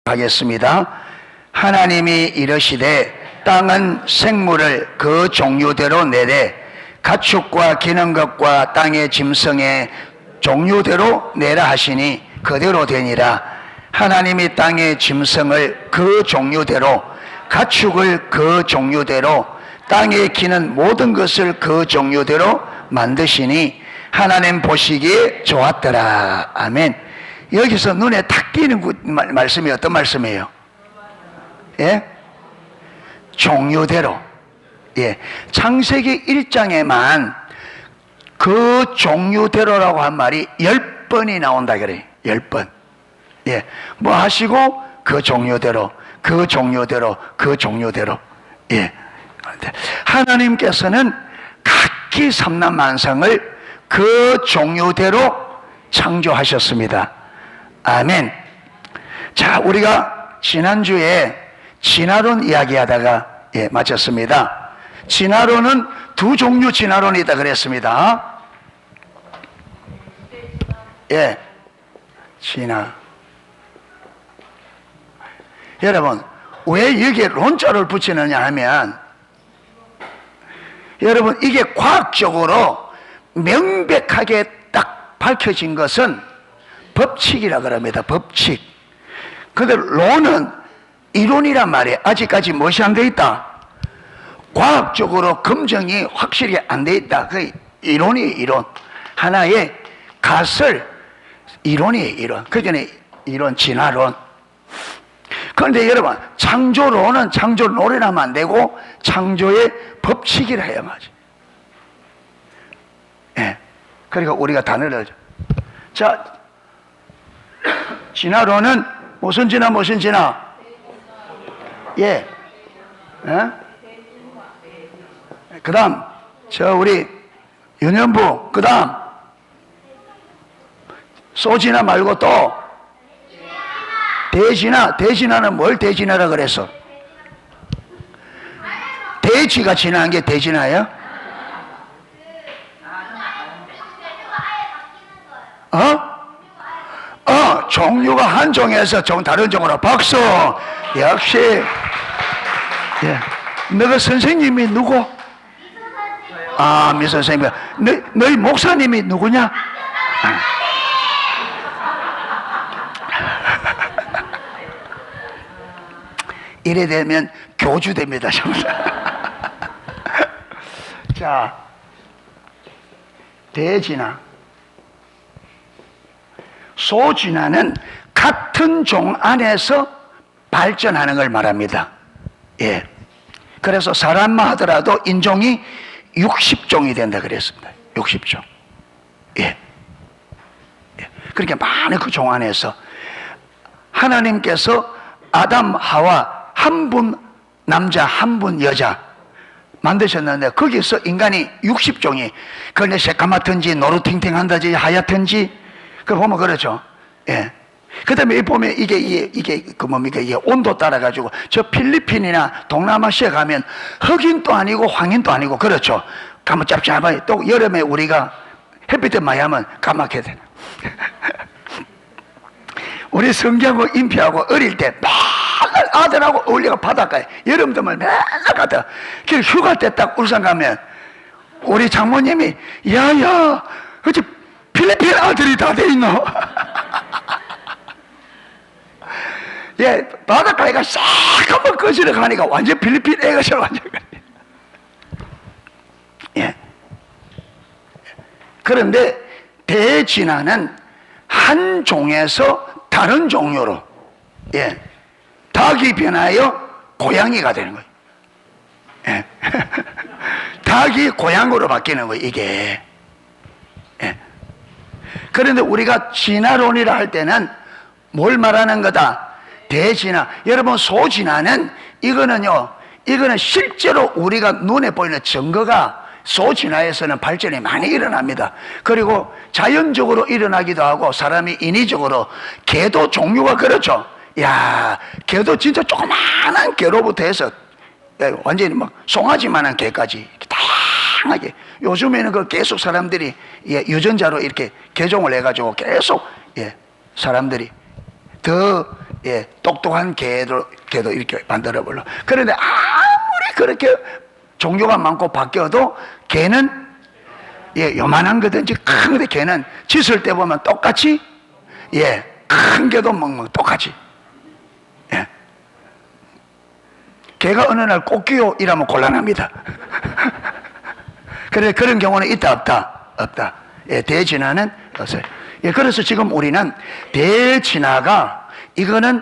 하겠습니다. 하나님이 이르시되 땅은 생물을 그 종류대로 내되 가축과 기는 것과 땅의 짐승의 종류대로 내라 하시니 그대로 되니라. 하나님이 땅의 짐승을 그 종류대로, 가축을 그 종류대로, 땅에 기는 모든 것을 그 종류대로 만드시니 하나님 보시기에 좋았더라. 아멘. 여기서 눈에 탁 띄는 말씀이 어떤 말씀이에요? 예? 종류대로. 예. 창세기 1장에만 그 종류대로라고 한 말이 10번이 나온다 그래요. 10번. 예. 뭐 하시고 그 종류대로, 그 종류대로, 그 종류대로. 예. 하나님께서는 각기 삼남만상을 그 종류대로 창조하셨습니다. 아멘. 자, 우리가 지난주에 진화론 이야기하다가 마쳤습니다. 진화론은 두 종류 진화론이 있다 그랬습니다. 예, 진화. 여러분, 왜 여기에 론자를 붙이느냐 하면, 여러분, 이게 과학적으로 명백하게 딱 밝혀진 것은 법칙이라 그럽니다. 법칙. 근데 론은 이론이란 말이에요. 아직까지 무엇이 안 돼 있다? 과학적으로 검증이 확실히 안 돼 있다. 그 이론이에요. 이론. 하나의 갓을 이론이에요. 이론. 그 전에 이론, 진화론. 그런데 여러분, 창조론은 창조론이라 하면 안 되고 창조의 법칙이라 해야 맞아요. 예. 그러니까 우리가 단어를, 자, 진화론은 무슨 진화, 무슨 진화? 예. 예? 그 다음, 우리 윤현부, 그 다음, 소진화 말고 또, 대진화. 대진화는 뭘 대진화라 그랬어? 대지가 진화한 게 대진화예요? 종류가 한 종에서 다른 종으로. 박수. 역시. 예. 너가 선생님이 누구? 아, 미 선생님. 너희 목사님이 누구냐? 이래 되면 교주 됩니다. 자, 대진화. 소진화는 같은 종 안에서 발전하는 걸 말합니다. 예. 그래서 사람만 하더라도 인종이 60종이 된다 그랬습니다. 60종. 예. 예. 그렇게 많은 그 종 안에서 하나님께서 아담, 하와 한 분 남자, 한 분 여자 만드셨는데 거기서 인간이 60종이, 그런데 새까맣든지 노루탱탱한다지 하얗든지, 그 보면 그렇죠. 예. 그 다음에 보면 이게 그 뭡니까? 이게 온도 따라가지고 저 필리핀이나 동남아시아 가면 흑인도 아니고 황인도 아니고 그렇죠. 가면 짭짭하게, 또 여름에 우리가 햇빛에 많이 하면 까맣게 되는. 우리 성기하고 인피하고 어릴 때 맨날 아들하고 어울리가 바닷가에 여름 되면 맨날 가다. 그 휴가 때 딱 울산 가면 우리 장모님이 야야 어째 필리핀 아들이 다 돼 있노? 예, 바닷가에가 싹 한번 거실에 가니까 완전 필리핀 애가처럼 완전. 예. 그런데 대진화는 한 종에서 다른 종류로, 예, 닭이 변하여 고양이가 되는 거예요. 예. 닭이 고양이로 바뀌는 거예요, 이게. 예. 그런데 우리가 진화론이라 할 때는 뭘 말하는 거다? 대진화. 여러분, 소진화는 이거는 실제로 우리가 눈에 보이는 증거가 소진화에서는 발전이 많이 일어납니다. 그리고 자연적으로 일어나기도 하고 사람이 인위적으로, 개도 종류가 그렇죠. 야, 개도 진짜 조그마한 개로부터 해서 완전히 막 송아지만한 개까지 다양하게. 요즘에는 그 계속 사람들이 유전자로 이렇게 개종을 해가지고 계속 사람들이 더 예, 똑똑한 개도 이렇게 만들어 버려. 그런데 아무리 그렇게 종류가 많고 바뀌어도 개는 예, 요만한 거든지 큰 거든 개는 짖을 때 보면 똑같이 예, 큰 개도 먹는 똑같이. 예. 개가 어느 날 꽃기요 이라면 곤란합니다. 그래 그런 경우는 있다 없다. 예, 대진화는 없어요. 예, 그래서 지금 우리는 대진화가 이거는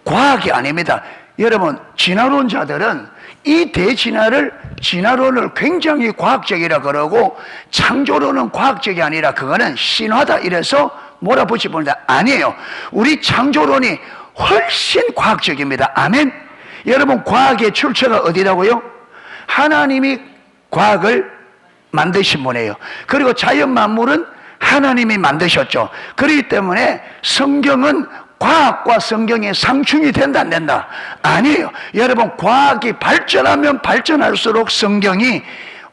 과학이 아닙니다. 여러분 진화론자들은 이 대진화를 진화론을 굉장히 과학적이라 그러고 창조론은 과학적이 아니라 그거는 신화다 이래서 몰아붙이는데 아니에요. 우리 창조론이 훨씬 과학적입니다. 아멘. 여러분 과학의 출처가 어디라고요? 하나님이 과학을 만드신 분이에요. 그리고 자연 만물은 하나님이 만드셨죠. 그렇기 때문에 성경은 과학과 성경이 상충이 된다 안 된다? 아니에요. 여러분 과학이 발전하면 발전할수록 성경이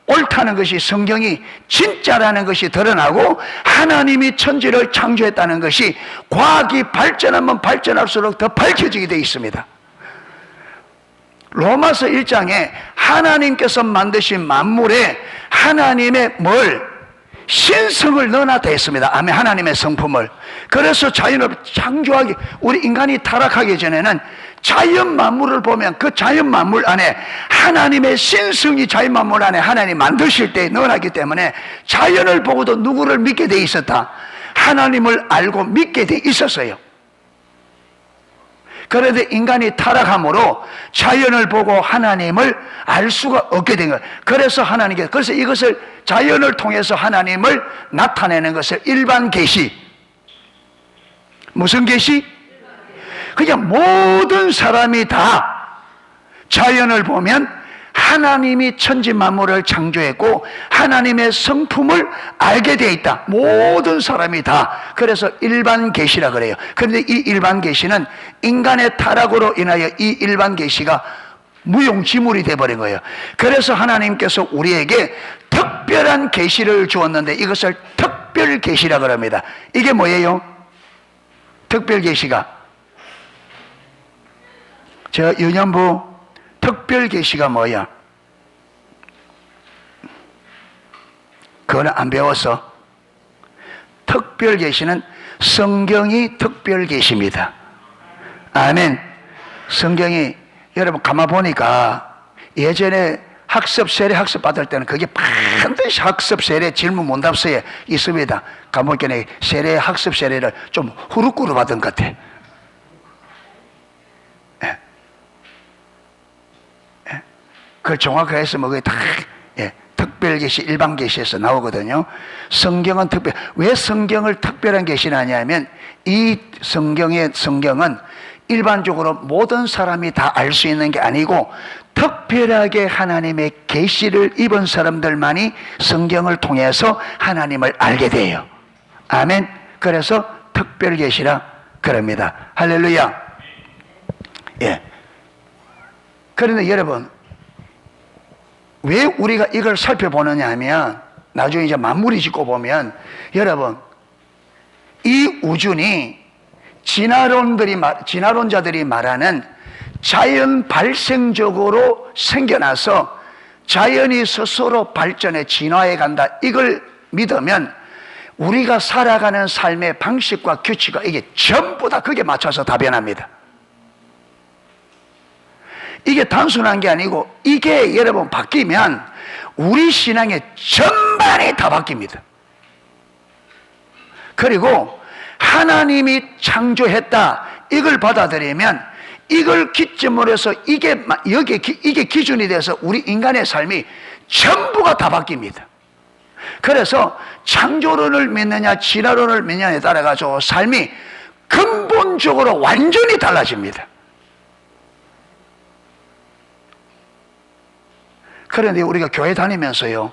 옳다는 것이 성경이 진짜라는 것이 드러나고 하나님이 천지를 창조했다는 것이 과학이 발전하면 발전할수록 더 밝혀지게 되어 있습니다. 로마서 1장에 하나님께서 만드신 만물에 하나님의 신성을 넣어놨다 했습니다. 아멘. 하나님의 성품을. 그래서 자연을 창조하기, 우리 인간이 타락하기 전에는 자연 만물을 보면 그 자연 만물 안에 하나님의 신성이 자연 만물 안에 하나님 만드실 때 넣어놨기 때문에 자연을 보고도 누구를 믿게 돼 있었다? 하나님을 알고 믿게 돼 있었어요. 그런데 인간이 타락함으로 자연을 보고 하나님을 알 수가 없게 된 거예요. 그래서 그래서 이것을 자연을 통해서 하나님을 나타내는 것을 일반 계시. 무슨 계시? 그냥 모든 사람이 다 자연을 보면 하나님이 천지 만물을 창조했고 하나님의 성품을 알게 되어 있다. 모든 사람이 다. 그래서 일반 계시라 그래요. 그런데 이 일반 계시는 인간의 타락으로 인하여 이 일반 계시가 무용지물이 되어버린 거예요. 그래서 하나님께서 우리에게 특별한 계시를 주었는데 이것을 특별 계시라 그럽니다. 이게 뭐예요? 특별 계시가 저 유년부 특별 계시가 뭐야? 그거는 안 배웠어. 특별 계시는 성경이 특별 계시입니다. 아멘. 성경이 여러분 가만 보니까 예전에 세례 학습 받을 때는 그게 반드시 학습 세례 질문 문답서에 있습니다. 가만 보니까 세례 학습 세례를 좀 후루꾸루 받은 것 같아. 그걸 정확하게 했으면 그게 다 특별 계시, 일반 계시에서 나오거든요. 성경은 왜 성경을 특별한 계시를 하냐면 이 성경은 일반적으로 모든 사람이 다 알 수 있는 게 아니고 특별하게 하나님의 계시를 입은 사람들만이 성경을 통해서 하나님을 알게 돼요. 아멘. 그래서 특별 계시라 그럽니다. 할렐루야. 예. 그런데 여러분 왜 우리가 이걸 살펴보느냐 하면 나중에 이제 만물이 짓고 보면 여러분 이 우주니 진화론자들이 말하는 자연 발생적으로 생겨나서 자연이 스스로 발전해 진화해 간다 이걸 믿으면 우리가 살아가는 삶의 방식과 규칙과 이게 전부 다 그게 맞춰서 다 변합니다. 이게 단순한 게 아니고 이게 여러분 바뀌면 우리 신앙의 전반이 다 바뀝니다. 그리고 하나님이 창조했다 이걸 받아들이면 이걸 기점으로 해서 이게 기준이 돼서 우리 인간의 삶이 전부가 다 바뀝니다. 그래서 창조론을 믿느냐 진화론을 믿느냐에 따라 가지고 삶이 근본적으로 완전히 달라집니다. 그런데 우리가 교회 다니면서요,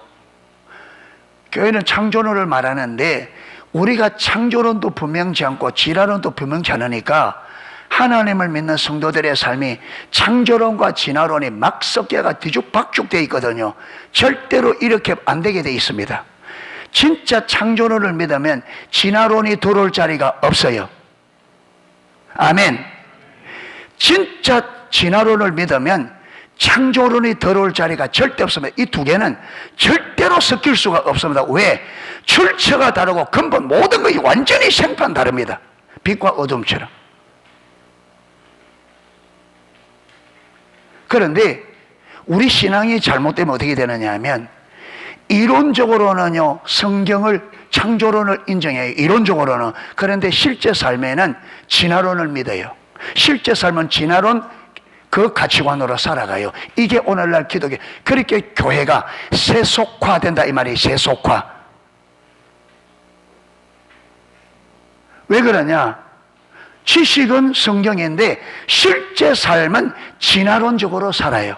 교회는 창조론을 말하는데 우리가 창조론도 분명치 않고 진화론도 분명치 않으니까 하나님을 믿는 성도들의 삶이 창조론과 진화론이 막 섞여가 뒤죽박죽 되어 있거든요. 절대로 이렇게 안 되게 되어 있습니다. 진짜 창조론을 믿으면 진화론이 들어올 자리가 없어요. 아멘. 진짜 진화론을 믿으면 창조론이 들어올 자리가 절대 없습니다. 이 두 개는 절대로 섞일 수가 없습니다. 왜? 출처가 다르고 근본 모든 것이 완전히 생판 다릅니다. 빛과 어둠처럼. 그런데 우리 신앙이 잘못되면 어떻게 되느냐 하면 이론적으로는요 성경을 창조론을 인정해요. 이론적으로는. 그런데 실제 삶에는 진화론을 믿어요. 실제 삶은 진화론 그 가치관으로 살아가요. 이게 오늘날 기독교. 그렇게 교회가 세속화된다 이 말이 세속화. 왜 그러냐? 지식은 성경인데 실제 삶은 진화론적으로 살아요.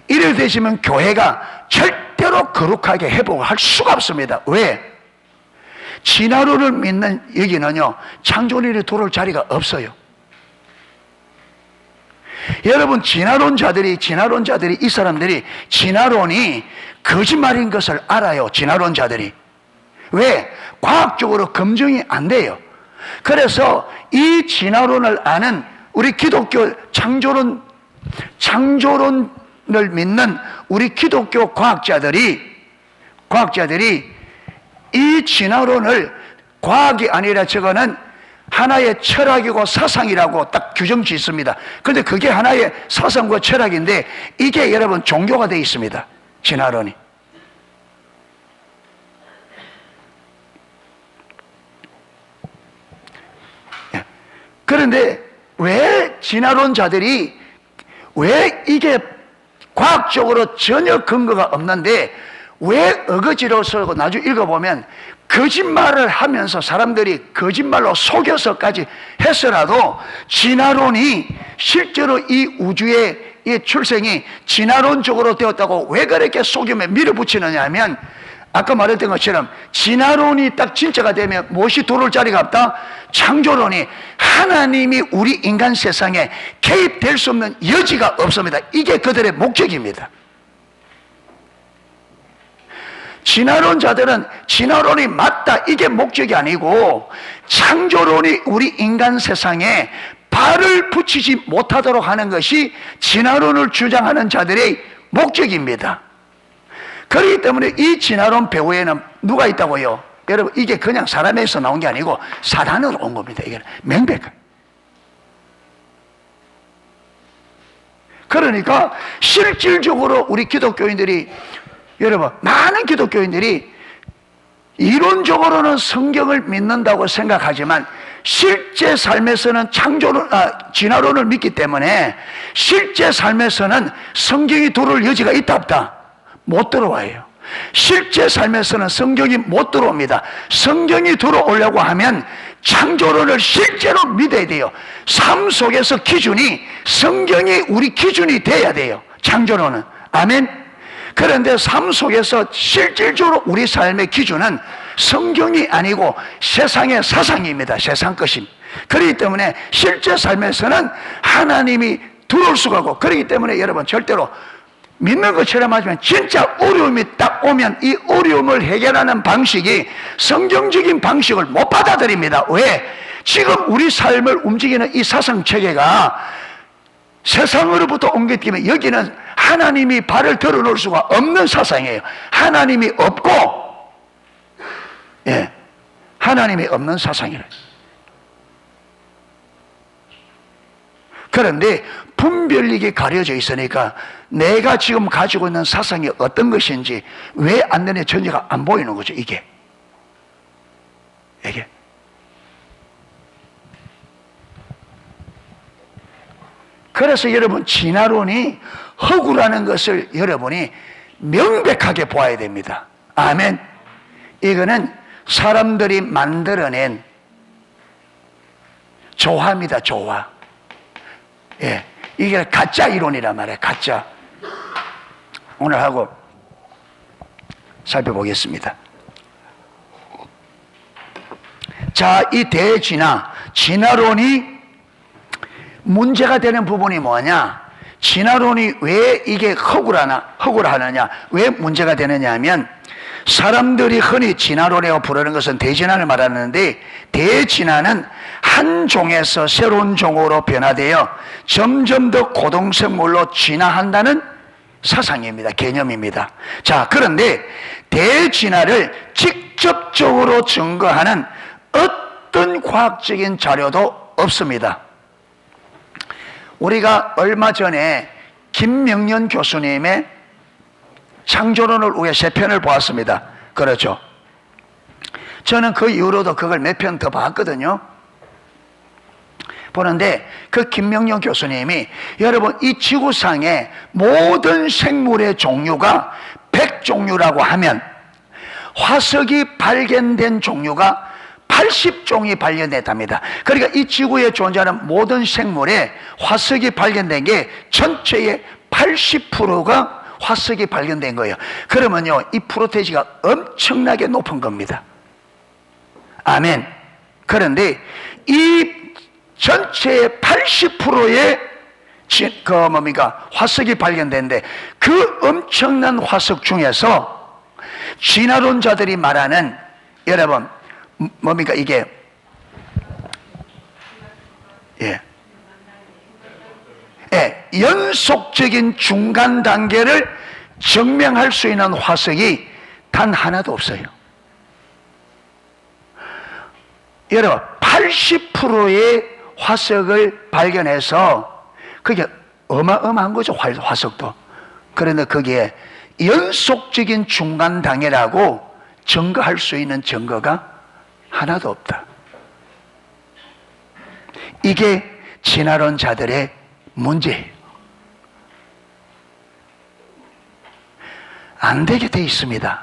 이래 되시면 교회가 절대로 거룩하게 회복을 할 수가 없습니다. 왜? 진화론을 믿는 여기는요 창조론이 들어올 자리가 없어요. 여러분 진화론자들이 이 사람들이 진화론이 거짓말인 것을 알아요. 진화론자들이. 왜? 과학적으로 검증이 안 돼요. 그래서 이 진화론을 아는 우리 기독교 창조론을 믿는 우리 기독교 과학자들이 이 진화론을 과학이 아니라 저거는 하나의 철학이고 사상이라고 딱 규정 짓습니다. 그런데 그게 하나의 사상과 철학인데 이게 여러분 종교가 되어 있습니다. 진화론이. 그런데 왜 진화론자들이 왜 이게 과학적으로 전혀 근거가 없는데 왜 어거지로서 나중에 읽어보면 거짓말을 하면서 사람들이 거짓말로 속여서까지 했어라도 진화론이 실제로 이 우주의 이 출생이 진화론적으로 되었다고 왜 그렇게 속임에 밀어붙이느냐 하면 아까 말했던 것처럼 진화론이 딱 진짜가 되면 무엇이 들어올 자리가 없다? 창조론이 하나님이 우리 인간 세상에 개입될 수 없는 여지가 없습니다. 이게 그들의 목적입니다. 진화론자들은 진화론이 맞다 이게 목적이 아니고 창조론이 우리 인간 세상에 발을 붙이지 못하도록 하는 것이 진화론을 주장하는 자들의 목적입니다. 그렇기 때문에 이 진화론 배후에는 누가 있다고요? 여러분 이게 그냥 사람에서 나온 게 아니고 사단으로 온 겁니다. 이게 명백한. 그러니까 실질적으로 우리 기독교인들이 여러분 많은 기독교인들이 이론적으로는 성경을 믿는다고 생각하지만 실제 삶에서는 진화론을 믿기 때문에 실제 삶에서는 성경이 들어올 여지가 있다 없다? 못 들어와요. 실제 삶에서는 성경이 못 들어옵니다. 성경이 들어오려고 하면 창조론을 실제로 믿어야 돼요. 삶 속에서 기준이 성경이 우리 기준이 돼야 돼요. 창조론은. 아멘. 그런데 삶 속에서 실질적으로 우리 삶의 기준은 성경이 아니고 세상의 사상입니다. 세상 것입니다. 그렇기 때문에 실제 삶에서는 하나님이 들어올 수가 없고 그렇기 때문에 여러분 절대로 믿는 것처럼 하지만 진짜 어려움이 딱 오면 이 어려움을 해결하는 방식이 성경적인 방식을 못 받아들입니다. 왜? 지금 우리 삶을 움직이는 이 사상체계가 세상으로부터 온 것이기 때문에 여기는 하나님이 발을 들어놓을 수가 없는 사상이에요. 하나님이 없고 하나님이 없는 사상이라. 그런데 분별력이 가려져 있으니까 내가 지금 가지고 있는 사상이 어떤 것인지 왜 안 되냐 전제가 안 보이는 거죠. 이게 그래서 여러분 진화론이 허구라는 것을 여러분이 명백하게 보아야 됩니다. 아멘. 이거는 사람들이 만들어낸 조화입니다. 조화. 이게 가짜 이론이란 말이에요. 가짜. 오늘 하고 살펴보겠습니다. 자, 이 진화론이 문제가 되는 부분이 뭐냐? 진화론이 왜 이게 허구라 하느냐? 왜 문제가 되느냐 하면 사람들이 흔히 진화론이라고 부르는 것은 대진화를 말하는데, 대진화는 한 종에서 새로운 종으로 변화되어 점점 더 고동생물로 진화한다는 사상입니다. 개념입니다. 자, 그런데 대진화를 직접적으로 증거하는 어떤 과학적인 자료도 없습니다. 우리가 얼마 전에 김명년 교수님의 창조론을 위해 세 편을 보았습니다. 그렇죠? 저는 그 이후로도 그걸 몇 편 더 봤거든요. 보는데 그 김명년 교수님이, 여러분, 이 지구상의 모든 생물의 종류가 100종류라고 하면 화석이 발견된 종류가 80종이 발견됐답니다. 그러니까 이 지구에 존재하는 모든 생물에 화석이 발견된 게 전체의 80%가 화석이 발견된 거예요. 그러면요, 이 프로테이지가 엄청나게 높은 겁니다. 아멘. 그런데 이 전체의 80%의 화석이 발견됐는데, 그 엄청난 화석 중에서 진화론자들이 말하는, 여러분, 이게, 연속적인 중간 단계를 증명할 수 있는 화석이 단 하나도 없어요. 여러분, 80%의 화석을 발견해서 그게 어마어마한 거죠, 화석도. 그런데 거기에 연속적인 중간 단계라고 증거할 수 있는 증거가 하나도 없다. 이게 진화론자들의 문제예요. 안 되게 돼 있습니다.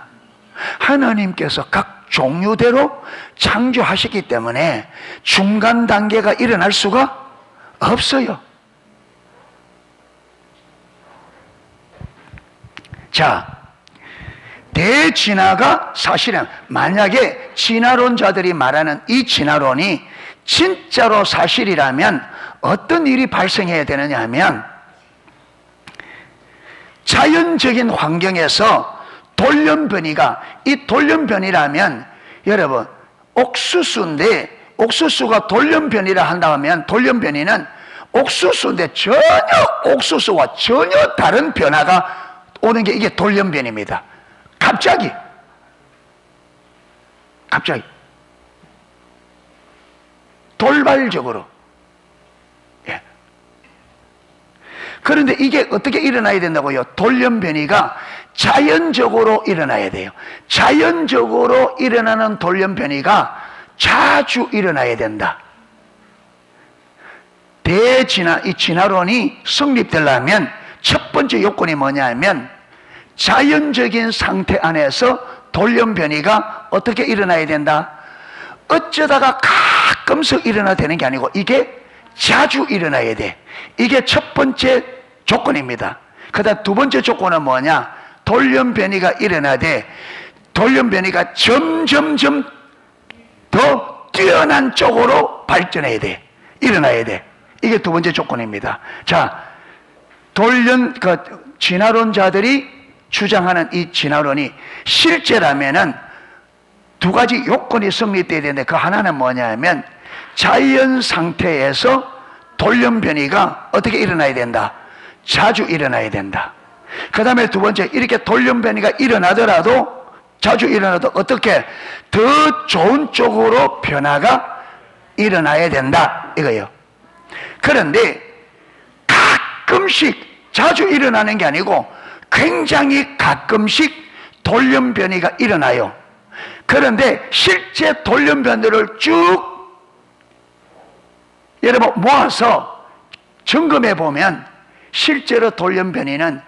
하나님께서 각 종류대로 창조하셨기 때문에 중간 단계가 일어날 수가 없어요. 자, 대진화가 사실은, 만약에 진화론자들이 말하는 이 진화론이 진짜로 사실이라면 어떤 일이 발생해야 되느냐 하면, 자연적인 환경에서 돌연변이가, 이 돌연변이라면, 여러분, 옥수수인데 옥수수가 돌연변이라 한다면, 돌연변이는 옥수수인데 전혀 옥수수와 전혀 다른 변화가 오는 게, 이게 돌연변입니다. 갑자기 돌발적으로. 그런데 이게 어떻게 일어나야 된다고요? 돌연변이가 자연적으로 일어나야 돼요. 자연적으로 일어나는 돌연변이가 자주 일어나야 된다. 이 진화론이 성립되려면 첫 번째 요건이 뭐냐면, 자연적인 상태 안에서 돌연변이가 어떻게 일어나야 된다? 어쩌다가 가끔씩 일어나되는 게 아니고 이게 자주 일어나야 돼. 이게 첫 번째 조건입니다. 그 다음 두 번째 조건은 뭐냐? 돌연변이가 일어나되 돌연변이가 점점점 더 뛰어난 쪽으로 발전해야 돼. 일어나야 돼. 이게 두 번째 조건입니다. 자, 진화론자들이 주장하는 이 진화론이 실제라면은 두 가지 요건이 성립돼야 되는데, 그 하나는 뭐냐면, 자연 상태에서 돌연변이가 어떻게 일어나야 된다? 자주 일어나야 된다. 그 다음에 두 번째, 이렇게 돌연변이가 일어나더라도, 자주 일어나도 어떻게 더 좋은 쪽으로 변화가 일어나야 된다, 이거예요. 그런데 가끔씩, 자주 일어나는 게 아니고 굉장히 가끔씩 돌연변이가 일어나요. 그런데 실제 돌연변이를 쭉 여러분 모아서 점검해 보면, 실제로 돌연변이는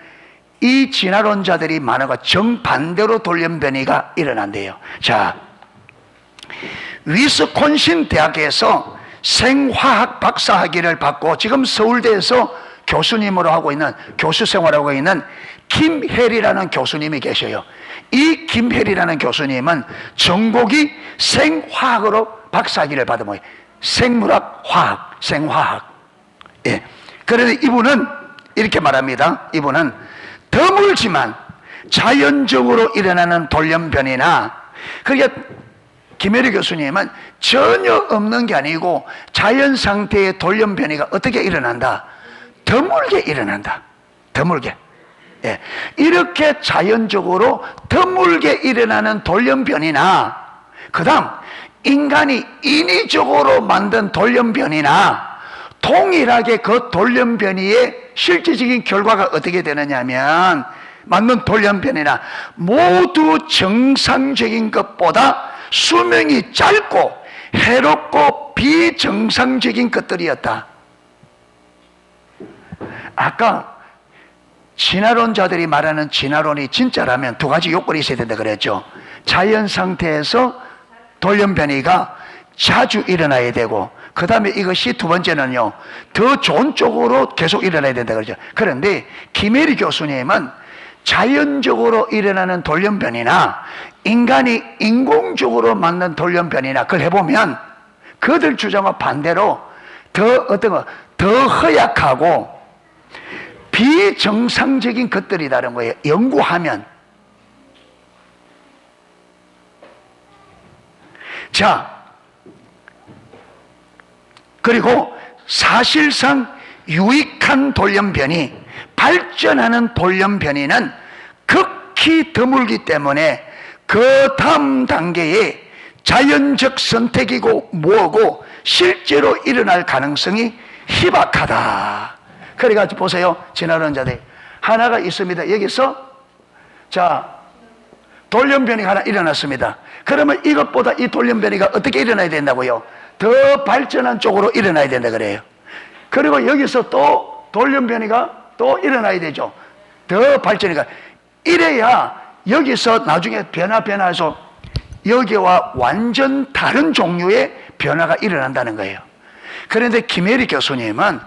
이 진화론자들이 말하는 것 정반대로 돌연변이가 일어난대요. 자, 위스콘신 대학에서 생화학 박사학위를 받고 지금 서울대에서 교수님으로 하고 있는, 교수 생활하고 있는 김혜리라는 교수님이 계셔요. 이 김혜리라는 교수님은 전공이 생화학으로 박사학위를 받은 거예요. 생물학, 화학, 생화학. 그런데 이분은 이렇게 말합니다. 이분은 드물지만 자연적으로 일어나는 돌연변이나, 그게 김혜리 교수님은 전혀 없는 게 아니고 자연 상태의 돌연변이가 어떻게 일어난다? 드물게 일어난다. 드물게. 예. 이렇게 자연적으로 드물게 일어나는 돌연변이나, 그 다음 인간이 인위적으로 만든 돌연변이나, 동일하게 그 돌연변이의 실질적인 결과가 어떻게 되느냐면, 만든 돌연변이나 모두 정상적인 것보다 수명이 짧고 해롭고 비정상적인 것들이었다. 아까 진화론자들이 말하는 진화론이 진짜라면 두 가지 요건이 있어야 된다 그랬죠. 자연 상태에서 돌연변이가 자주 일어나야 되고, 그 다음에 이것이 두 번째는요, 더 좋은 쪽으로 계속 일어나야 된다 그러죠. 그런데 김혜리 교수님은 자연적으로 일어나는 돌연변이나 인간이 인공적으로 만든 돌연변이나 그걸 해보면 그들 주장과 반대로 더 허약하고 비정상적인 것들이라는 거예요. 연구하면. 자, 그리고 사실상 유익한 돌연변이, 발전하는 돌연변이는 극히 드물기 때문에 그 다음 단계에 자연적 선택이고 뭐고 실제로 일어날 가능성이 희박하다. 그래가지고 보세요. 진화론자들 하나가 있습니다. 여기서 자, 돌연변이가 하나 일어났습니다. 그러면 이것보다 이 돌연변이가 어떻게 일어나야 된다고요? 더 발전한 쪽으로 일어나야 된다 그래요. 그리고 여기서 또 돌연변이가 또 일어나야 되죠. 더 발전이가. 이래야 여기서 나중에 변화해서 여기와 완전 다른 종류의 변화가 일어난다는 거예요. 그런데 김혜리 교수님은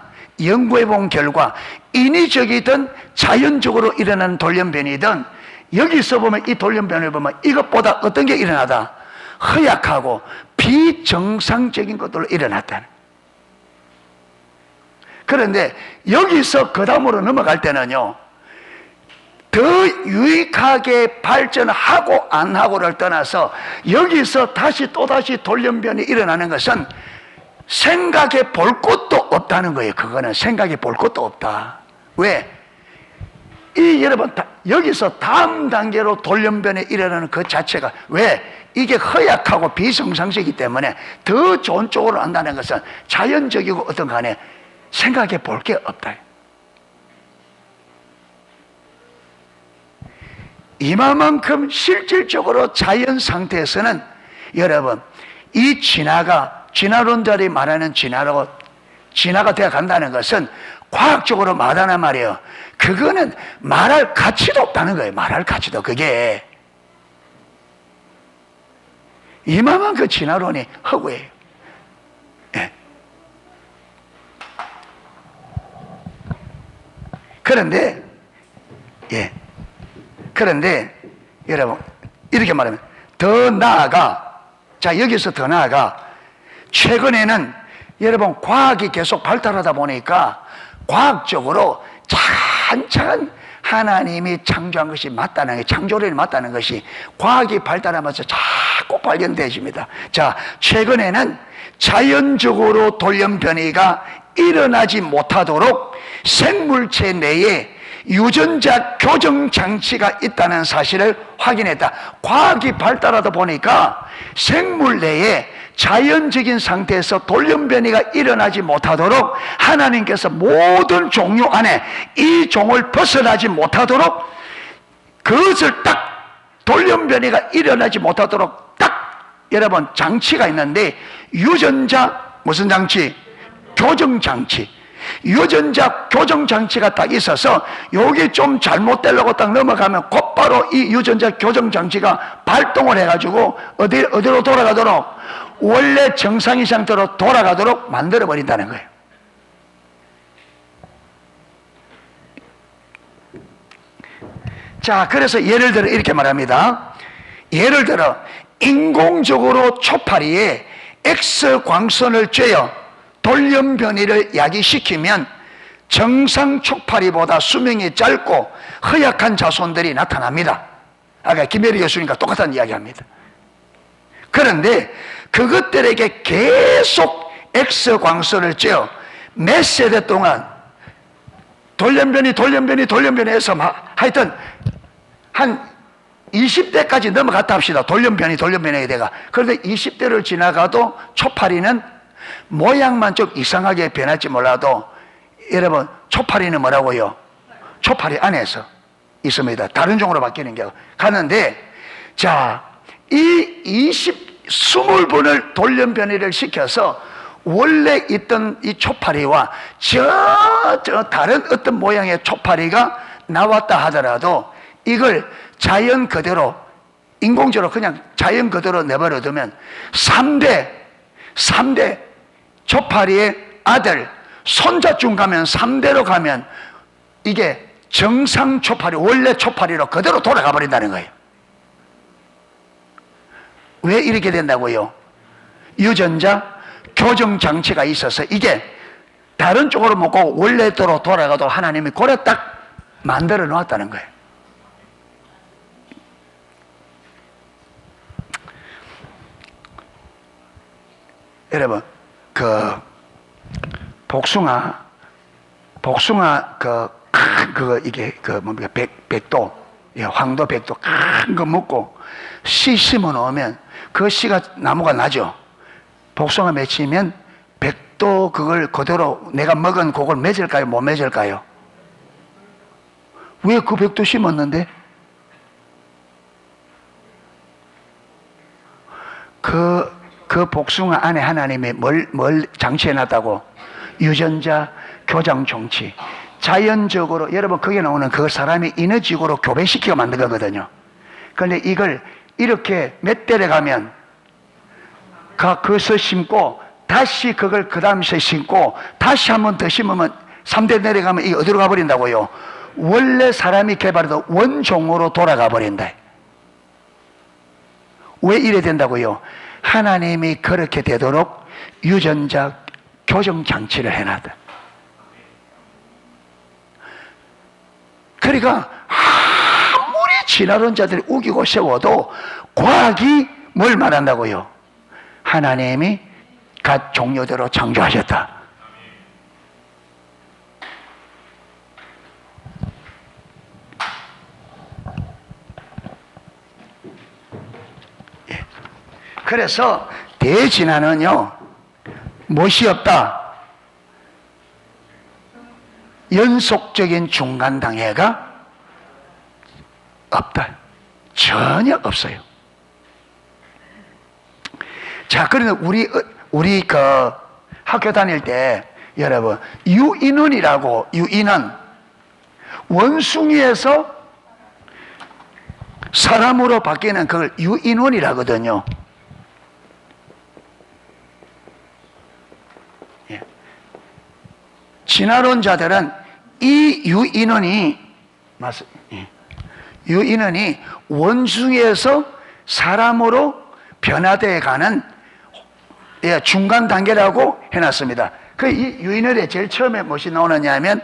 연구해 본 결과 인위적이든 자연적으로 일어나는 돌연변이든 여기서 보면 이 돌연변을 보면 이것보다 어떤 게 일어나다? 허약하고 비정상적인 것들로 일어났다는. 그런데 여기서 그 다음으로 넘어갈 때는요, 더 유익하게 발전하고 안 하고를 떠나서 여기서 또다시 돌연변이 일어나는 것은 생각해 볼 것도 없다는 거예요. 그거는 생각해 볼 것도 없다. 왜? 여러분, 여기서 다음 단계로 돌연변이 일어나는 그 자체가, 왜? 이게 허약하고 비정상적이기 때문에 더 좋은 쪽으로 한다는 것은 자연적이고 어떤 간에 생각해 볼 게 없다. 이만큼 실질적으로 자연 상태에서는 여러분, 이 진화론자들이 말하는 진화가 되어 간다는 것은 과학적으로 말하는 말이에요. 그거는 말할 가치도 없다는 거예요. 말할 가치도. 그게 이만한 그 진화론이 허구예요. 예. 그런데 여러분, 이렇게 말하면 더 나아가, 자, 여기서 더 나아가 최근에는 여러분 과학이 계속 발달하다 보니까 과학적으로 차근차근 하나님이 창조한 것이 맞다는 게, 창조론이 맞다는 것이 과학이 발달하면서 자꾸 발견되집니다. 자, 최근에는 자연적으로 돌연변이가 일어나지 못하도록 생물체 내에 유전자 교정 장치가 있다는 사실을 확인했다. 과학이 발달하다 보니까 생물 내에 자연적인 상태에서 돌연변이가 일어나지 못하도록 하나님께서 모든 종류 안에 이 종을 벗어나지 못하도록 그것을 딱 돌연변이가 일어나지 못하도록 딱 여러분 장치가 있는데, 유전자 무슨 장치? 교정 장치. 유전자 교정 장치가 딱 있어서 여기 좀 잘못되려고 딱 넘어가면 곧바로 이 유전자 교정 장치가 발동을 해가지고 어디로 돌아가도록, 원래 정상의 상태로 돌아가도록 만들어 버린다는 거예요. 자, 그래서 예를 들어 이렇게 말합니다. 예를 들어 인공적으로 초파리에 X광선을 쬐어 돌연변이를 야기시키면 정상 초파리보다 수명이 짧고 허약한 자손들이 나타납니다. 아까 김혜리 교수님과 똑같은 이야기합니다. 그런데 그것들에게 계속 X광선을 쬐어 몇 세대 동안 돌연변이 해서 하여튼 한 20대까지 넘어갔다 합시다. 돌연변이 돼가. 그런데 20대를 지나가도 초파리는 모양만 좀 이상하게 변할지 몰라도 여러분 초파리는 뭐라고요? 초파리 안에서 있습니다. 다른 종으로 바뀌는 게 가는데, 자, 이 20번을 돌연변이를 시켜서 원래 있던 이 초파리와 저 다른 어떤 모양의 초파리가 나왔다 하더라도 이걸 자연 그대로 인공적으로 그냥 자연 그대로 내버려 두면 3대 초파리의 아들 손자쯤 가면 3대로 가면 이게 정상 초파리, 원래 초파리로 그대로 돌아가 버린다는 거예요. 왜 이렇게 된다고요? 유전자 교정 장치가 있어서 이게 다른 쪽으로 먹고 원래대로 돌아가도 하나님이 고래 딱 만들어 놓았다는 거예요. 여러분, 복숭아 이게 뭡니까? 백도, 황도 백도 큰 거 먹고 씨 심어 놓으면 그 씨가 나무가 나죠. 복숭아 맺히면 백도 그걸 그대로 내가 먹은 그걸 맺을까요? 못 맺을까요? 왜 그 백도 심었는데? 그 복숭아 안에 하나님이 뭘 장치해놨다고? 유전자 교장 정치. 자연적으로, 여러분, 거기에 나오는 그 사람이 인어지구로 교배시키고 만든 거거든요. 그런데 이걸 이렇게 몇 대를 가면 그것을 심고 다시 그걸 그 다음에 심고 다시 한 번 더 심으면 3대 내려가면 이게 어디로 가버린다고요? 원래 사람이 개발해도 원종으로 돌아가 버린다. 왜 이래 된다고요? 하나님이 그렇게 되도록 유전자 교정 장치를 해놨다. 그러니까 아무리 진화론자들이 우기고 세워도 과학이 뭘 말한다고요? 하나님이 각 종류대로 창조하셨다. 예. 그래서 대진화는요, 못이 없다. 연속적인 중간당해가 없다. 전혀 없어요. 자, 그런데 우리 학교 다닐 때 여러분 유인원이라고, 유인원, 원숭이에서 사람으로 바뀌는 그걸 유인원이라거든요. 예. 진화론자들은 이 유인원이 유인원이 원숭이에서 사람으로 변화되어 가는 중간 단계라고 해놨습니다. 그 이 유인원에 제일 처음에 무엇이 나오느냐 하면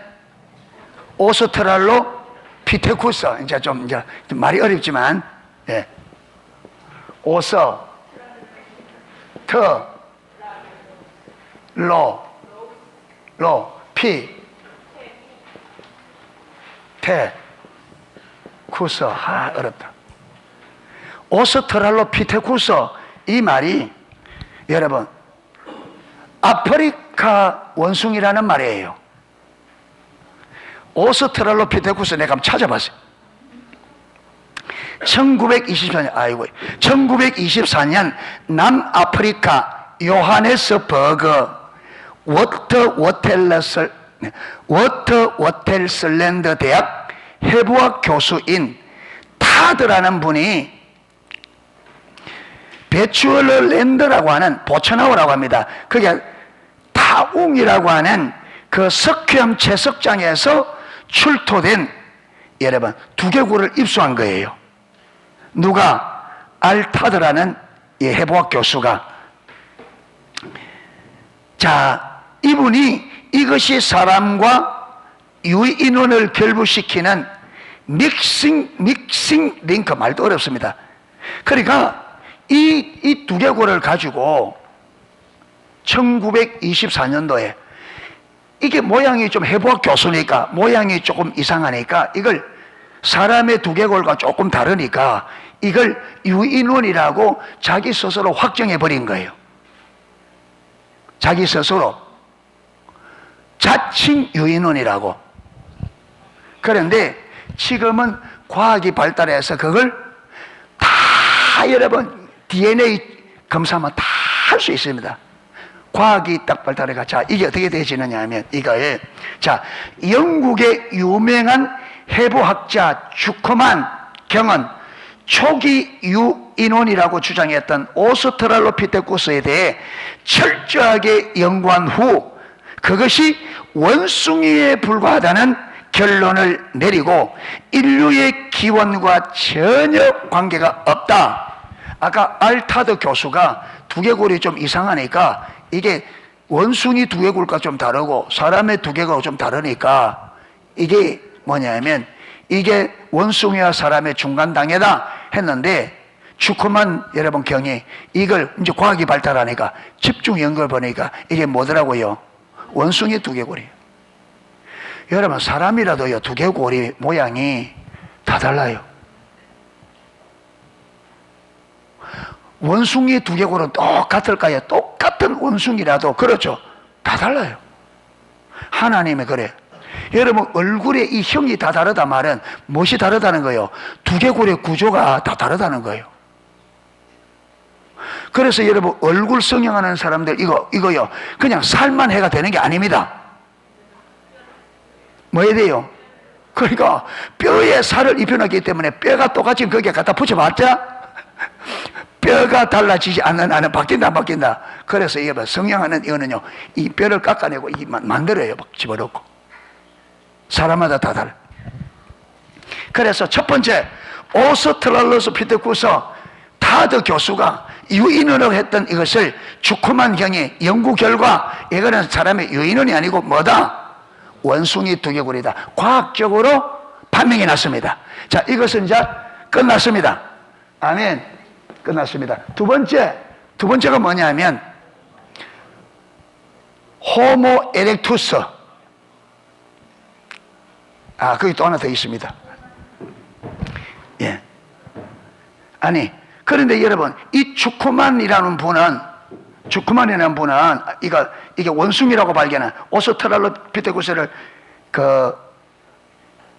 오스트랄로 피테쿠스. 이제 좀 말이 어렵지만, 예. 오서 피 테 쿠스. 어렵다. 오스트랄로피테쿠스, 이 말이 여러분 아프리카 원숭이라는 말이에요. 오스트랄로피테쿠스 내가 한번 찾아봤어요. 1924년 남아프리카 요하네스버그 워터워텔슬랜드 대학 해부학 교수인 타드라는 분이 베추얼랜드라고 하는, 보천하우라고 합니다. 그게 타웅이라고 하는 그 석회암 채석장에서 출토된, 여러분, 두개골을 입수한 거예요. 누가? 알타드라는 해부학 교수가. 자, 이분이 이것이 사람과 유인원을 결부시키는 믹싱 링크, 말도 어렵습니다. 그러니까 이 두개골을 가지고 1924년도에 이게 모양이 좀 해부학 교수니까 모양이 조금 이상하니까 이걸 사람의 두개골과 조금 다르니까 이걸 유인원이라고 자기 스스로 확정해 버린 거예요. 자기 스스로 자칭 유인원이라고. 그런데 지금은 과학이 발달해서 그걸 다 여러분 DNA 검사만 다 할 수 있습니다. 과학이 딱 발달해가. 자, 이게 어떻게 되지느냐 하면 이거에, 자, 영국의 유명한 해부학자 주커만 경은 초기 유인원이라고 주장했던 오스트랄로피테쿠스에 대해 철저하게 연구한 후 그것이 원숭이에 불과하다는 결론을 내리고 인류의 기원과 전혀 관계가 없다. 아까 알타드 교수가 두개골이 좀 이상하니까 이게 원숭이 두개골과 좀 다르고 사람의 두개골과 좀 다르니까 이게 뭐냐면 이게 원숭이와 사람의 중간 단계다 했는데, 주커만 여러분 경이 이걸 이제 과학이 발달하니까 집중 연구를 보니까 이게 뭐더라고요? 원숭이 두개골이에요. 여러분 사람이라도요 두개골이 모양이 다 달라요. 원숭이 두개골은 똑같을까요? 똑같은 원숭이라도 그렇죠, 다 달라요. 하나님이 그래. 여러분 얼굴에 이 형이 다 다르다 말은 무엇이 다르다는 거예요? 두개골의 구조가 다 다르다는 거예요. 그래서 여러분 얼굴 성형하는 사람들 이거요 그냥 살만 해가 되는 게 아닙니다. 뭐 해야 돼요? 그러니까 뼈에 살을 입혀놨기 때문에 뼈가 똑같이 거기에 갖다 붙여봤자 뼈가 달라지지 않는 한은 바뀐다 안 바뀐다. 그래서 이게 성형하는 이거는요 이 뼈를 깎아내고 만들어요. 막 집어넣고. 사람마다 다 달라. 그래서 첫 번째 오스트랄로피테쿠스 타드 교수가 유인원으로 했던 이것을 주커만 경의 연구 결과 이거는 사람의 유인원이 아니고 뭐다? 원숭이 두개골이다. 과학적으로 판명이 났습니다. 자, 이것은 이제 끝났습니다. 아멘. 끝났습니다. 두 번째가 뭐냐면 호모 에렉투스. 거기 또 하나 더 있습니다. 예. 아니, 그런데 여러분, 이 주커만이라는 분은 이게 원숭이라고 발견한 오스트랄로피테쿠스를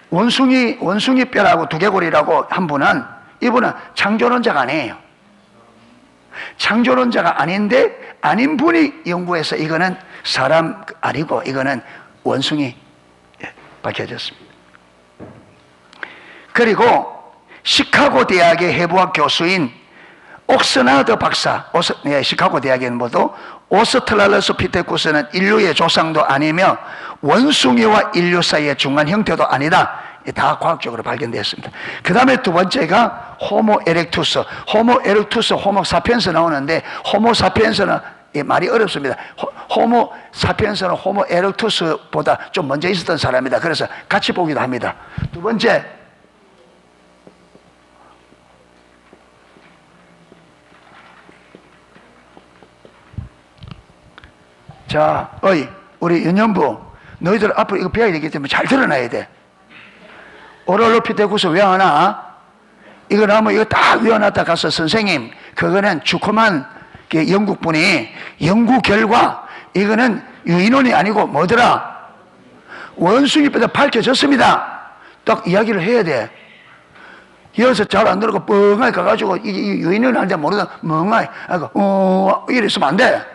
원숭이 뼈라고 두개골이라고 한 분은 이분은 창조론자가 아니에요. 창조론자가 아닌데 아닌 분이 연구해서 이거는 사람 아니고 이거는 원숭이 밝혀졌습니다. 그리고 시카고 대학의 해부학 교수인 옥스나드 박사, 시카고 대학의 모두 오스트랄로피테쿠스는 인류의 조상도 아니며 원숭이와 인류 사이의 중간 형태도 아니다. 다 과학적으로 발견되었습니다. 그 다음에 두 번째가 호모 에렉투스. 호모 에렉투스, 호모 사피엔스 나오는데 호모 사피엔스는 말이 어렵습니다. 호모 사피엔스는 호모 에렉투스보다 좀 먼저 있었던 사람이다. 그래서 같이 보기도 합니다. 두 번째, 자, 우리 연년부 너희들 앞으로 이거 배워야 되기 때문에 잘 들어놔야 돼. 오랄로피테쿠스 왜 하나? 이거 나면 이거 딱 외워놨다 가서 선생님 그거는 주커만 영국분이 연구 결과 이거는 유인원이 아니고 뭐더라? 원숭이뼈다 밝혀졌습니다. 딱 이야기를 해야 돼. 여기서 잘 안 들어가 뻥하게 가가지고 이 유인원이 아닌데 모르다 멍하게 이랬으면 안 돼.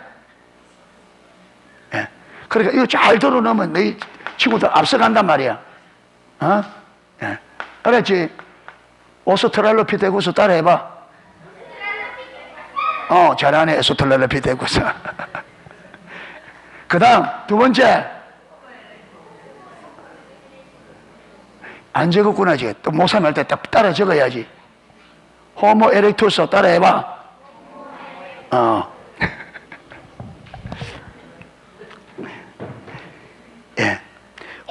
예. 그러니까 이거 잘 들어놓으면 너희 친구들 앞서간단 말이야. 예. 알았지? 오스트랄로피테쿠스 따라해봐. 잘하네. 오스트랄로피테쿠스. 그 다음 두 번째, 안 적었구나. 또 목사님 할 때 딱 따라 적어야지. 호모 에렉투스 따라해봐. 예.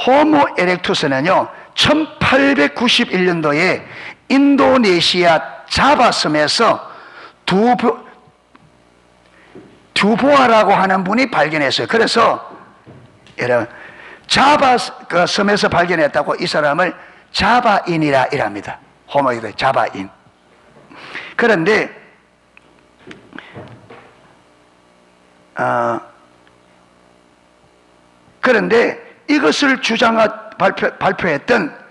호모 에렉투스는요 1891년도에 인도네시아 자바섬에서 두보아라고 하는 분이 발견했어요. 그래서 여러분 자바 그 섬에서 발견했다고 이 사람을 자바인이라 이랍니다. 호모이드 자바인. 그런데 이것을 발표했던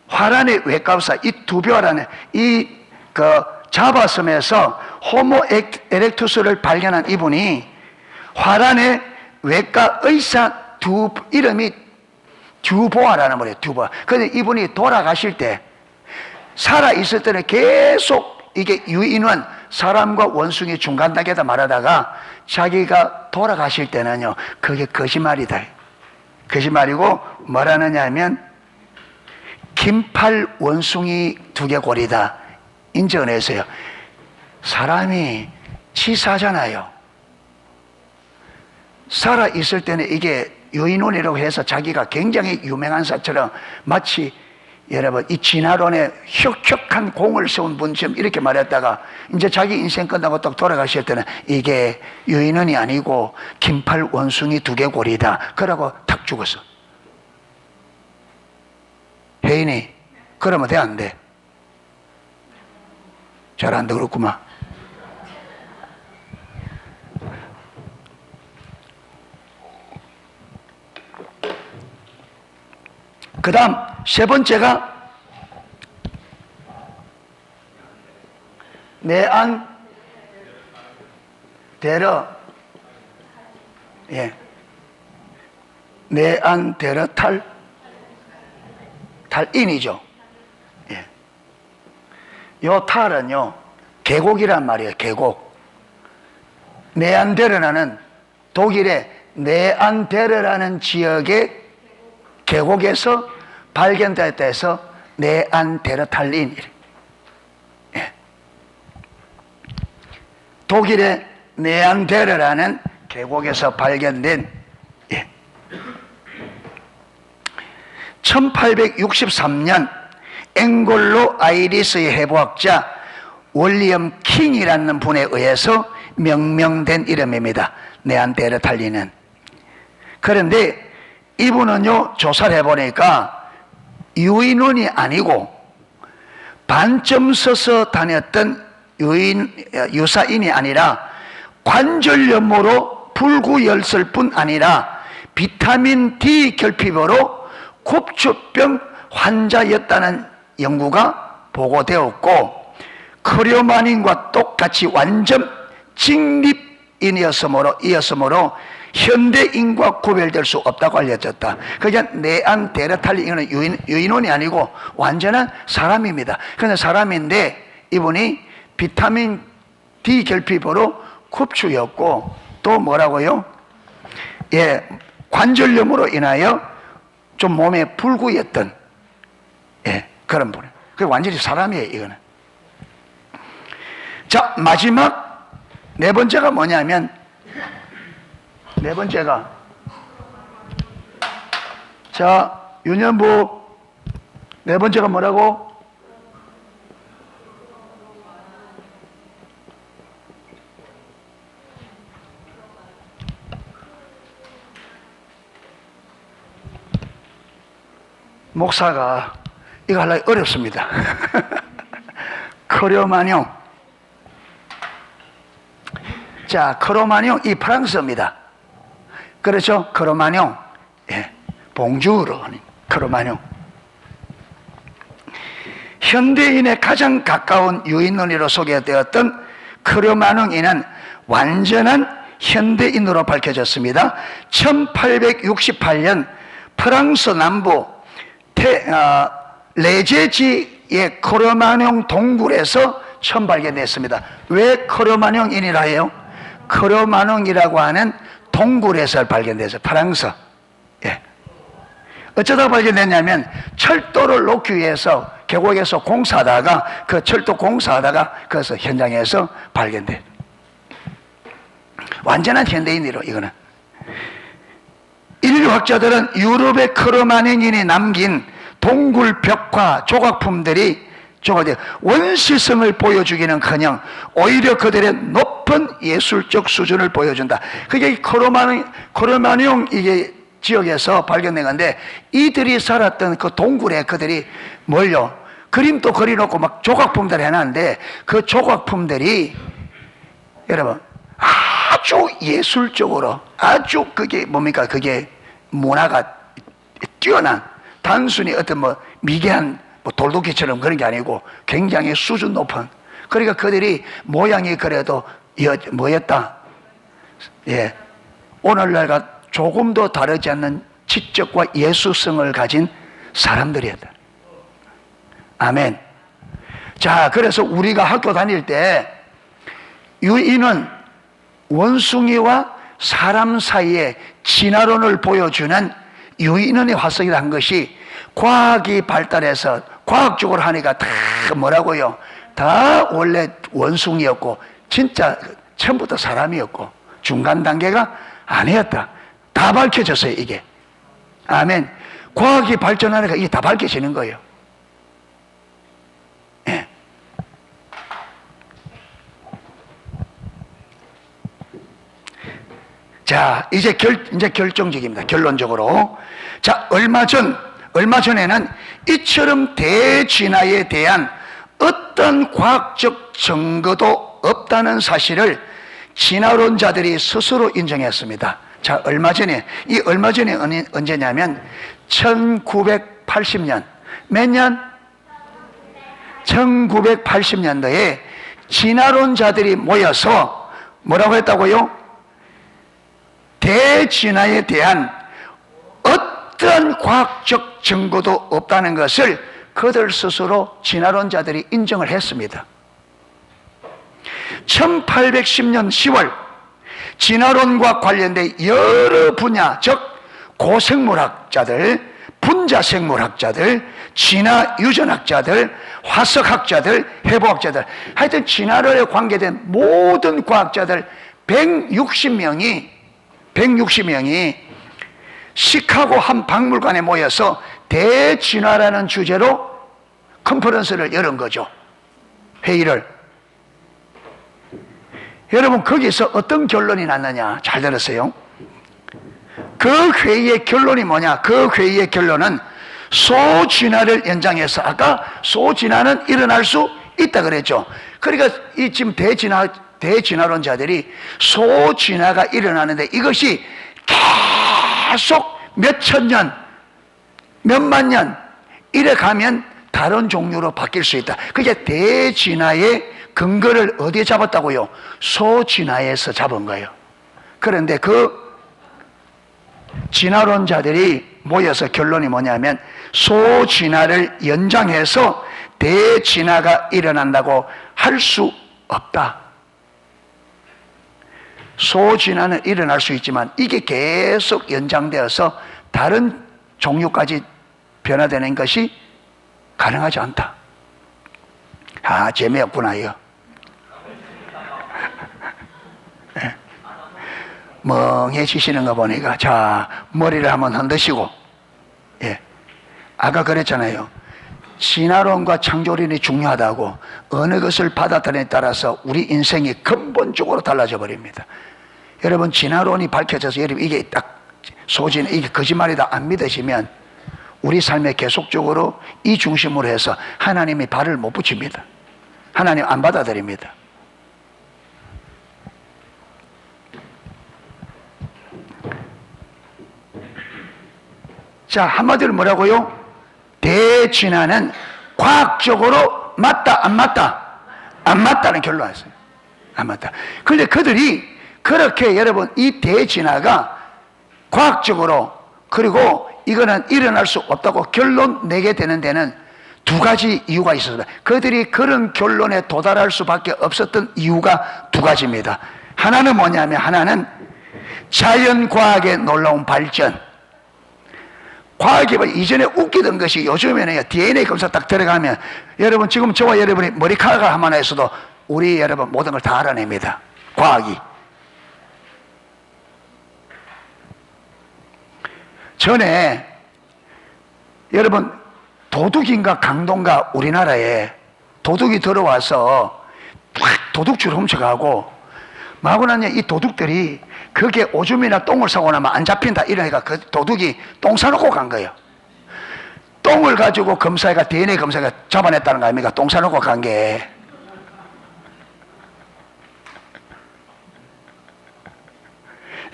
화란의 외과의사 이 두보아라는 이 그 자바섬에서 호모 에렉투스를 발견한 이분이 화란의 외과 의사 이름이 두보아라는 분이에요. 두보아. 그런데 이분이 돌아가실 때 살아 있을 때는 계속 이게 유인원 사람과 원숭이 중간 단계다 말하다가 자기가 돌아가실 때는요 그게 거짓말이다. 거짓말이고 뭐라느냐 하면 긴팔 원숭이 두개골이다 인정을 했어요. 사람이 치사하잖아요. 살아 있을 때는 이게 유인원이라고 해서 자기가 굉장히 유명한 사처럼 마치 여러분 이 진화론에 혁혁한 공을 세운 분처럼 이렇게 말했다가 이제 자기 인생 끝나고 딱 돌아가실 때는 이게 유인원이 아니고 긴팔 원숭이 두개골이다 그러고 탁 죽었어. 혜인이 그러면 돼 안 돼? 잘 안 돼 그렇구만. 그 다음 세 번째가 내안 데러 내안 데러 탈인이죠. 예. 요 탈은요 계곡이란 말이에요. 계곡. 네안데르라는 독일의 네안데르라는 지역의 계곡에서 발견됐다 해서 네안데르탈린. 예. 독일의 네안데르라는 계곡에서 발견된 1863년 앵골로 아이리스의 해부학자 윌리엄 킹이라는 분에 의해서 명명된 이름입니다. 네안데르탈린은. 그런데 이분은요 조사를 해보니까 유인원이 아니고 반점 서서 다녔던 유사인이 아니라 관절염으로 불구열설 뿐 아니라 비타민 D 결핍으로 굽초병 환자였다는 연구가 보고되었고 크레마닌과 똑같이 완전 직립인이었으므로 현대인과 구별될 수 없다고 알려졌다. 그러니까 네안데르탈린은 유인원이 아니고 완전한 사람입니다. 그런데 사람인데 이분이 비타민 D 결핍으로 굽추였고 또 뭐라고요? 관절염으로 인하여 좀 몸에 불구였던 그런 분. 그 완전히 사람이에요 이거는. 자 마지막 네 번째가 뭐냐면 네 번째가 자 윤현부 네 번째가 뭐라고? 목사가 이거 하려기 어렵습니다. 크레마뇽. 자, 크레마뇽 이 프랑스어입니다. 그렇죠? 크레마뇽. 봉주르 크레마뇽. 현대인의 가장 가까운 유인론으로 소개되었던 크레마뇽이는 완전한 현대인으로 밝혀졌습니다. 1868년 프랑스 남부 레제지의 크레마뇽 동굴에서 처음 발견됐습니다. 왜 크레마뇽인이라 해요? 크레마뇽이라고 하는 동굴에서 발견돼서 프랑스. 어쩌다 발견됐냐면 철도를 놓기 위해서 계곡에서 공사하다가 그 철도 공사하다가 그래서 현장에서 발견돼. 완전한 현대인이로 이거는. 인류학자들은 유럽의 크레마뇽인이 남긴 동굴 벽화 조각품들이 원시성을 보여주기는커녕 오히려 그들의 높은 예술적 수준을 보여준다. 그게 크로마뇽 이게 지역에서 발견된 건데, 이들이 살았던 그 동굴에 그들이 뭘요? 그림도 그려놓고 막 조각품들 해놨는데, 그 조각품들이 여러분 아주 예술적으로 아주 그게 뭡니까? 그게 문화가 뛰어난, 단순히 어떤 뭐 미개한 뭐 돌도끼처럼 그런 게 아니고 굉장히 수준 높은, 그러니까 그들이 모양이 그래도 뭐였다? 예, 오늘날과 조금도 다르지 않는 지적과 예술성을 가진 사람들이었다. 아멘. 자, 그래서 우리가 학교 다닐 때 유인은 원숭이와 사람 사이의 진화론을 보여주는 유인원의 화석이라 한 것이 과학이 발달해서 과학적으로 하니까 다 뭐라고요? 다 원래 원숭이였고 진짜 처음부터 사람이었고 중간 단계가 아니었다. 다 밝혀졌어요, 이게. 아멘. 과학이 발전하니까 이게 다 밝혀지는 거예요. 예. 자, 이제 결정적입니다. 결론적으로. 자, 얼마 전에는 이처럼 대진화에 대한 어떤 과학적 증거도 없다는 사실을 진화론자들이 스스로 인정했습니다. 자, 얼마 전에 언제냐면 1980년, 몇 년? 1980년도에 진화론자들이 모여서 뭐라고 했다고요? 대진화에 대한 어떤 과학적 증거도 없다는 것을 그들 스스로 진화론자들이 인정을 했습니다. 1810년 10월 진화론과 관련된 여러 분야, 즉 고생물학자들, 분자생물학자들, 진화유전학자들, 화석학자들, 해부학자들, 하여튼 진화론에 관계된 모든 과학자들 160명이 시카고 한 박물관에 모여서 대진화라는 주제로 컨퍼런스를 열은 거죠. 회의를. 여러분, 거기서 어떤 결론이 났느냐? 잘 들었어요. 그 회의의 결론이 뭐냐? 그 회의의 결론은 소진화를 연장해서, 아까 소진화는 일어날 수 있다 그랬죠. 그러니까 이 지금 대진화론자들이 소진화가 일어나는데 이것이 계속 몇천 년, 몇만 년 이래 가면 다른 종류로 바뀔 수 있다. 그게 대진화의 근거를 어디에 잡았다고요? 소진화에서 잡은 거예요. 그런데 그 진화론자들이 모여서 결론이 뭐냐면 소진화를 연장해서 대진화가 일어난다고 할 수 없다. 소진화는 일어날 수 있지만 이게 계속 연장되어서 다른 종류까지 변화되는 것이 가능하지 않다. 아, 재미없구나 이거. 네. 멍해지시는 거 보니까, 자, 머리를 한번 흔드시고, 예, 아까 그랬잖아요. 진화론과 창조론이 중요하다고. 어느 것을 받아들이냐에 따라서 우리 인생이 근본적으로 달라져 버립니다. 여러분, 진화론이 밝혀져서 여러분 이게 딱 소진, 이게 거짓말이다 안 믿으시면 우리 삶에 계속적으로 이 중심으로 해서 하나님이 발을 못 붙입니다. 하나님 안 받아들입니다. 자, 한마디로 뭐라고요? 대진화는 과학적으로 맞다, 안 맞다? 안 맞다는 결론을 했어요. 안 맞다. 그런데 그들이 그렇게 여러분 이 대진화가 과학적으로, 그리고 이거는 일어날 수 없다고 결론 내게 되는 데는 두 가지 이유가 있었습니다. 그들이 그런 결론에 도달할 수밖에 없었던 이유가 두 가지입니다. 하나는 뭐냐면, 하나는 자연과학의 놀라운 발전. 과학이 이전에 웃기던 것이 요즘에는 DNA 검사 딱 들어가면 여러분 지금 저와 여러분이 머리카락 하나에서도 우리 여러분 모든 걸 다 알아냅니다. 과학이. 전에 여러분 도둑인가 강도인가 우리나라에 도둑이 들어와서 도둑줄 훔쳐가고 마구 나냐 이 도둑들이 거기에 오줌이나 똥을 싸고 나면 안 잡힌다 이러니까 그 도둑이 똥 싸놓고 간 거예요. 똥을 가지고 검사가 DNA 검사가 잡아냈다는 거 아닙니까? 똥 싸놓고 간 게.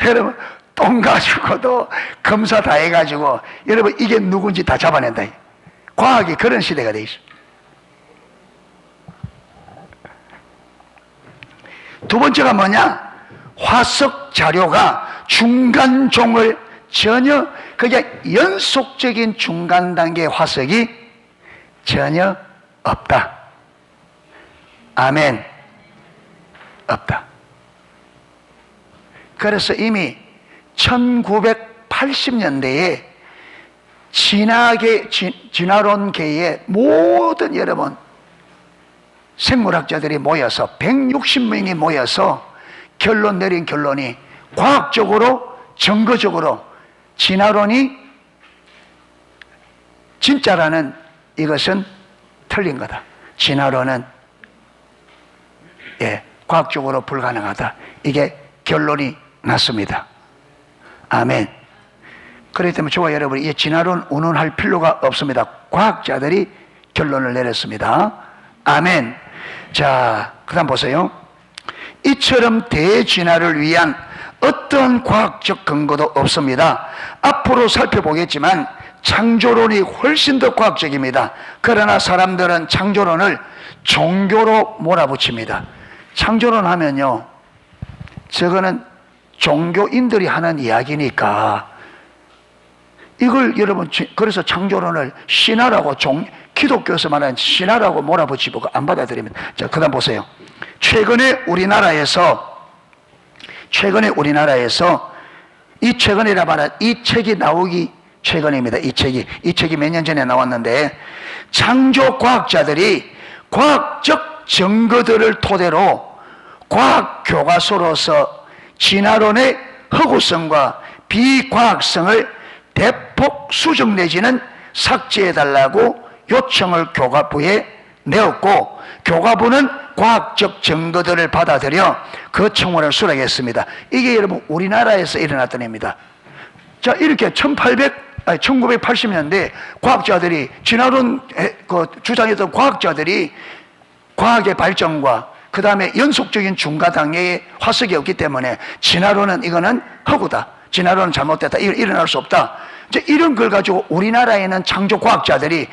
여러분 똥 가지고도 검사 다 해가지고 여러분 이게 누군지 다 잡아낸다. 과학이 그런 시대가 돼 있어. 두 번째가 뭐냐? 화석 자료가 중간종을 전혀 그게 연속적인 중간 단계의 화석이 전혀 없다. 아멘. 없다. 그래서 이미 1980년대에 진화론계의 모든 여러분 생물학자들이 모여서 160명이 모여서 결론 내린 결론이 과학적으로 증거적으로 진화론이 진짜라는 이것은 틀린 거다. 진화론은 과학적으로 불가능하다. 이게 결론이 났습니다. 아멘. 그렇기 때문에 저와 여러분이 이 진화론 운운할 필요가 없습니다. 과학자들이 결론을 내렸습니다. 아멘. 자, 그 다음 보세요. 이처럼 대진화를 위한 어떤 과학적 근거도 없습니다. 앞으로 살펴보겠지만 창조론이 훨씬 더 과학적입니다. 그러나 사람들은 창조론을 종교로 몰아붙입니다. 창조론 하면요, 저거는 종교인들이 하는 이야기니까 이걸 여러분, 그래서 창조론을 신화라고 기독교에서 말하는 신화라고 몰아붙이고 안 받아들입니다. 자, 그 다음 보세요. 최근에 우리나라에서 이 최근이라 말한 이 책이 나오기 최근입니다. 이 책이 몇 년 전에 나왔는데 창조 과학자들이 과학적 증거들을 토대로 과학 교과서로서 진화론의 허구성과 비과학성을 대폭 수정 내지는 삭제해달라고 요청을 교과부에 내었고 교과부는 과학적 증거들을 받아들여 그 청원을 수락했습니다. 이게 여러분 우리나라에서 일어났던 일입니다. 자, 이렇게 1980년대 과학자들이 진화론 주장했던 과학자들이 과학의 발전과 그 다음에 연속적인 중간 단계의 화석이 없기 때문에 진화론은 이거는 허구다. 진화론은 잘못됐다. 이거 일어날 수 없다. 이제 이런 걸 가지고 우리나라에는 창조 과학자들이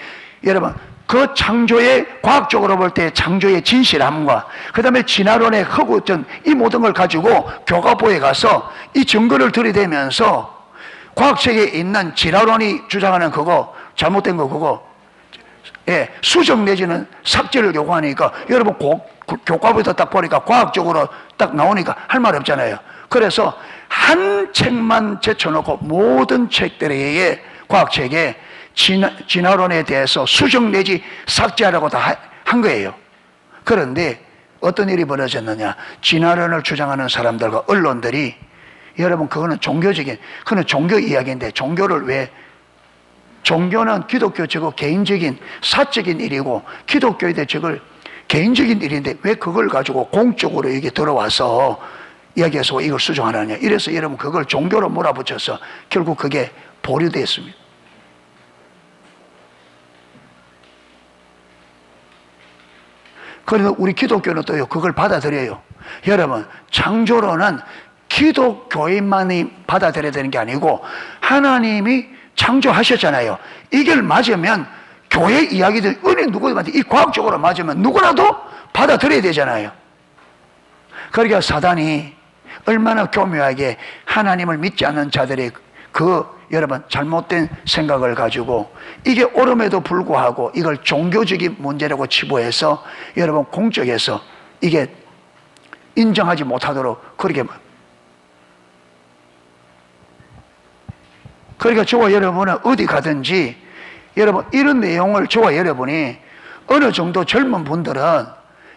여러분 그 창조의 과학적으로 볼 때 창조의 진실함과 그 다음에 진화론의 허구점 이 모든 걸 가지고 교과부에 가서 이 증거를 들이대면서 과학책에 있는 진화론이 주장하는 그거 잘못된 거 그거 수정 내지는 삭제를 요구하니까 여러분 교과부에서 딱 보니까 과학적으로 딱 나오니까 할 말 없잖아요. 그래서 한 책만 제쳐놓고 모든 책들에 과학책에 진화론에 대해서 수정 내지 삭제하라고 다 한 거예요. 그런데 어떤 일이 벌어졌느냐? 진화론을 주장하는 사람들과 언론들이 여러분 그거는 그거는 종교 이야기인데 종교는 기독교 저거 개인적인 사적인 일이고 기독교에 대해 저걸 개인적인 일인데 왜 그걸 가지고 공적으로 이게 들어와서 이야기해서 이걸 수정하느냐? 이래서 여러분 그걸 종교로 몰아붙여서 결국 그게 보류됐습니다. 그래서 우리 기독교는 또요 그걸 받아들여요. 여러분 창조론은 기독교인만이 받아들여야 되는 게 아니고 하나님이 창조하셨잖아요. 이걸 맞으면 교회 이야기들 은행 누구한테 이 과학적으로 맞으면 누구라도 받아들여야 되잖아요. 그러니까 사단이 얼마나 교묘하게 하나님을 믿지 않는 자들의 여러분 잘못된 생각을 가지고 이게 옳음에도 불구하고 이걸 종교적인 문제라고 치부해서 여러분 공적에서 이게 인정하지 못하도록 그러니까 저와 여러분은 어디 가든지 여러분 이런 내용을 저와 여러분이 어느 정도 젊은 분들은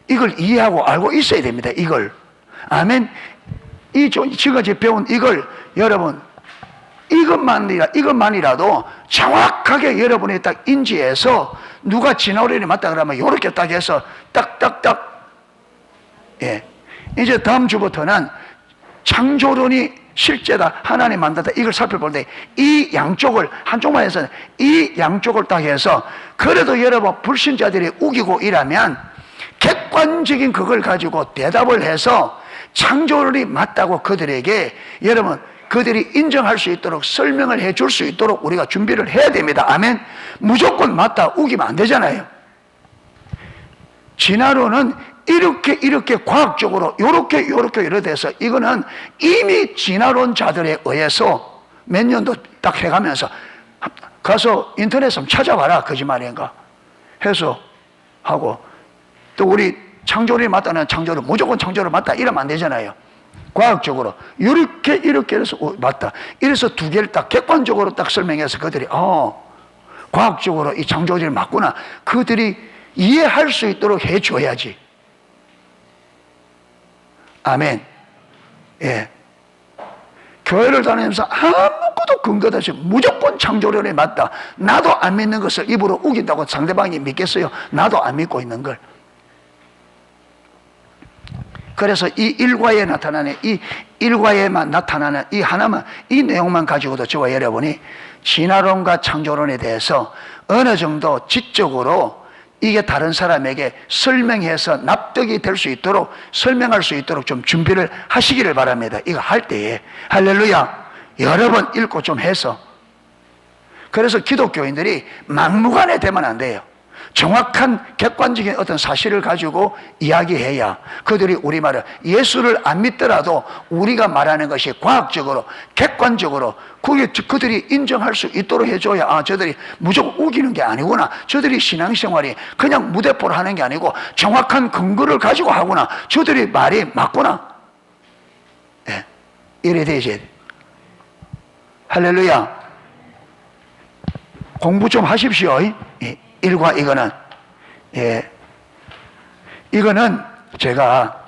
이걸 이해하고 알고 있어야 됩니다. 이걸 아멘. 지금까지 배운 이걸 여러분 이것만이라도 정확하게 여러분이 딱 인지해서 누가 진화론이 맞다 그러면 이렇게 딱 해서 딱딱딱. 예. 이제 다음 주부터는 창조론이 실제다, 하나님 만들다, 이걸 살펴볼 때 이 양쪽을, 한쪽만 해서 이 양쪽을 딱 해서, 그래도 여러분 불신자들이 우기고 이라면 객관적인 그걸 가지고 대답을 해서 창조론이 맞다고 그들에게, 여러분 그들이 인정할 수 있도록 설명을 해줄 수 있도록 우리가 준비를 해야 됩니다. 아멘. 무조건 맞다 우기면 안 되잖아요. 진화론은 이렇게 과학적으로 요렇게 이래 돼서, 이거는 이미 진화론자들에 의해서 몇 년도 딱 해가면서, 가서 인터넷에 한번 찾아봐라 거짓말인가 해서 하고, 또 우리 창조론이 맞다는 창조론, 무조건 창조론 맞다 이러면 안 되잖아요. 과학적으로 이렇게 해서 맞다, 이래서 두 개를 딱 객관적으로 딱 설명해서 그들이 과학적으로 이 창조론이 맞구나, 그들이 이해할 수 있도록 해줘야지. 아멘. 예. 교회를 다니면서 아무것도 근거도 없이 무조건 창조론이 맞다, 나도 안 믿는 것을 입으로 우긴다고 상대방이 믿겠어요? 나도 안 믿고 있는 걸. 그래서 이 일과에만 나타나는 이 하나만, 이 내용만 가지고도 저와 여러분이 진화론과 창조론에 대해서 어느 정도 지적으로 이게 다른 사람에게 설명해서 납득이 될 수 있도록, 설명할 수 있도록 좀 준비를 하시기를 바랍니다. 이거 할 때에. 할렐루야. 여러 번 읽고 좀 해서. 그래서 기독교인들이 막무가내 되면 안 돼요. 정확한 객관적인 어떤 사실을 가지고 이야기해야 그들이 우리말을, 예수를 안 믿더라도 우리가 말하는 것이 과학적으로 객관적으로 그들이 인정할 수 있도록 해줘야, 저들이 무조건 우기는 게 아니구나, 저들이 신앙생활이 그냥 무대포로 하는 게 아니고 정확한 근거를 가지고 하구나, 저들이 말이 맞구나. 예, 이래 되지. 할렐루야. 공부 좀 하십시오. 일과 이거는, 예, 이거는 제가,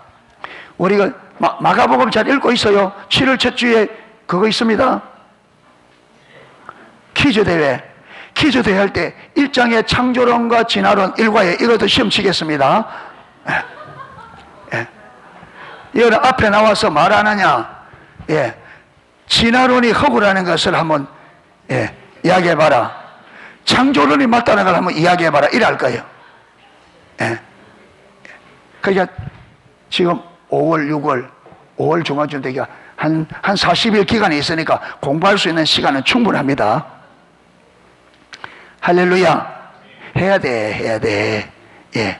우리가 마가복음 잘 읽고 있어요. 7월 첫 주에 그거 있습니다. 퀴즈 대회 할 때 1장의 창조론과 진화론 일과에 이것도 시험 치겠습니다. 예. 예. 이거는 앞에 나와서 말 안 하냐? 예. 진화론이 허구라는 것을 한번, 예, 이야기해봐라. 창조론이 맞다는 걸 한번 이야기해봐라. 이래 거예요. 예. 그러니까 지금 5월 중간쯤 되기가 한 40일 기간이 있으니까 공부할 수 있는 시간은 충분합니다. 할렐루야. 해야 돼. 예.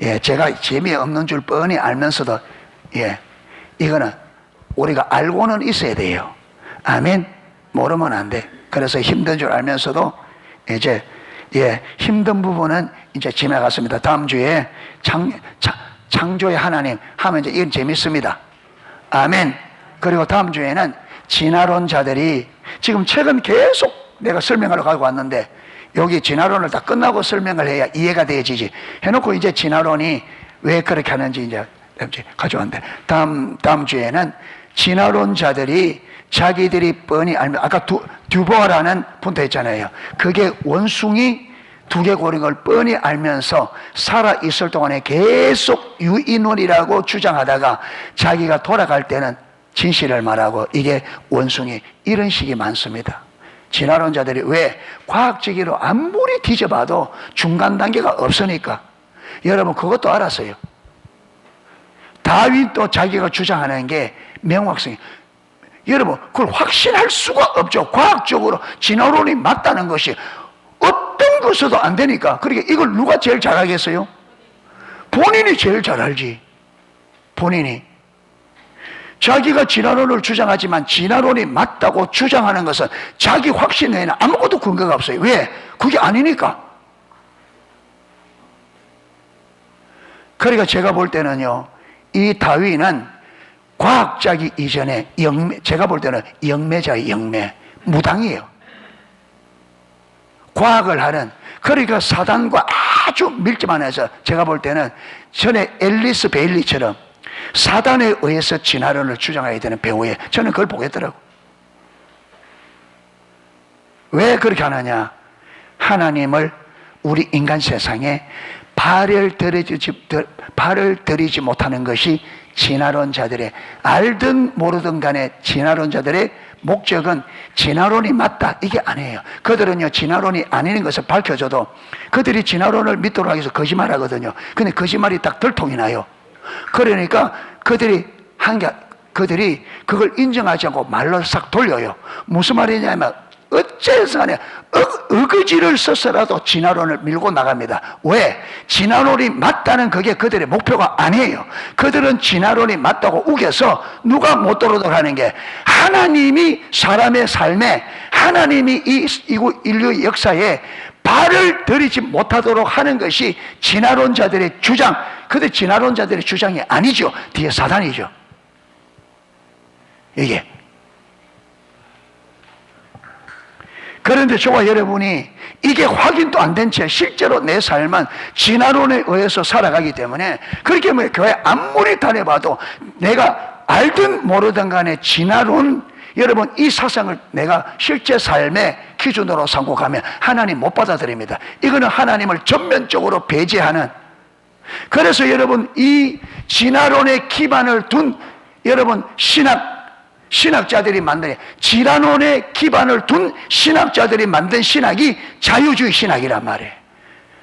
예. 제가 재미없는 줄 뻔히 알면서도, 예, 이거는 우리가 알고는 있어야 돼요. 아멘. 모르면 안 돼. 그래서 힘든 줄 알면서도 이제, 예, 힘든 부분은 이제 지나갔습니다. 다음 주에 창조의 하나님 하면 이제 이건 재밌습니다. 아멘. 그리고 다음 주에는 진화론자들이, 지금 최근 계속 내가 설명하러 가고 왔는데, 여기 진화론을 다 끝나고 설명을 해야 이해가 되지지. 해놓고 이제 진화론이 왜 그렇게 하는지 이제 가져왔는데, 다음 주에는 진화론자들이 자기들이 뻔히 알면, 아까 듀보아라는 분도 있잖아요. 그게 원숭이 두개골인 걸 뻔히 알면서 살아있을 동안에 계속 유인원이라고 주장하다가 자기가 돌아갈 때는 진실을 말하고, 이게 원숭이, 이런 식이 많습니다. 진화론자들이 왜? 과학적으로 아무리 뒤져봐도 중간 단계가 없으니까. 여러분 그것도 알았어요. 다윈도 자기가 주장하는 게 명확성이, 여러분 그걸 확신할 수가 없죠. 과학적으로 진화론이 맞다는 것이 어떤 것에도 안 되니까. 그러니까 이걸 누가 제일 잘 알겠어요? 본인이 제일 잘 알지. 본인이. 자기가 진화론을 주장하지만 진화론이 맞다고 주장하는 것은 자기 확신 외에는 아무것도 근거가 없어요. 왜? 그게 아니니까. 그러니까 제가 볼 때는요, 이 다윈은 과학자기 이전에 제가 볼 때는 영매자의 영매, 무당이에요. 과학을 하는, 그러니까 사단과 아주 밀접하면서, 제가 볼 때는 전에 앨리스 베일리처럼 사단에 의해서 진화론을 주장하게 되는 배우에, 저는 그걸 보겠더라고. 왜 그렇게 하느냐? 하나님을 우리 인간 세상에 발을 들이지 못하는 것이 진화론 자들의, 알든 모르든 간에 진화론 자들의 목적은 진화론이 맞다 이게 아니에요. 그들은요 진화론이 아닌 것을 밝혀줘도 그들이 진화론을 믿도록 하기 위해서 거짓말하거든요. 근데 거짓말이 딱 들통이 나요. 그러니까 그들이 그걸 인정하지 않고 말로 싹 돌려요. 무슨 말이냐면 어째서 간에 어거지를 써서라도 진화론을 밀고 나갑니다. 왜? 진화론이 맞다는 그게 그들의 목표가 아니에요. 그들은 진화론이 맞다고 우겨서 누가 못 들어오도록 하는 게, 하나님이 사람의 삶에, 하나님이 이 인류 역사에 발을 들이지 못하도록 하는 것이 진화론자들의 주장. 그들 진화론자들의 주장이 아니죠. 뒤에 사단이죠. 이게. 그런데 저와 여러분이 이게 확인도 안 된 채 실제로 내 삶은 진화론에 의해서 살아가기 때문에, 그렇게 뭐 교회 아무리 다녀봐도 내가 알든 모르든 간에 진화론, 여러분 이 사상을 내가 실제 삶의 기준으로 삼고 가면 하나님 못 받아들입니다. 이거는 하나님을 전면적으로 배제하는, 그래서 여러분 이 진화론에 기반을 둔 여러분 신학자들이 만든, 진화론에 기반을 둔 신학자들이 만든 신학이 자유주의 신학이란 말이에요.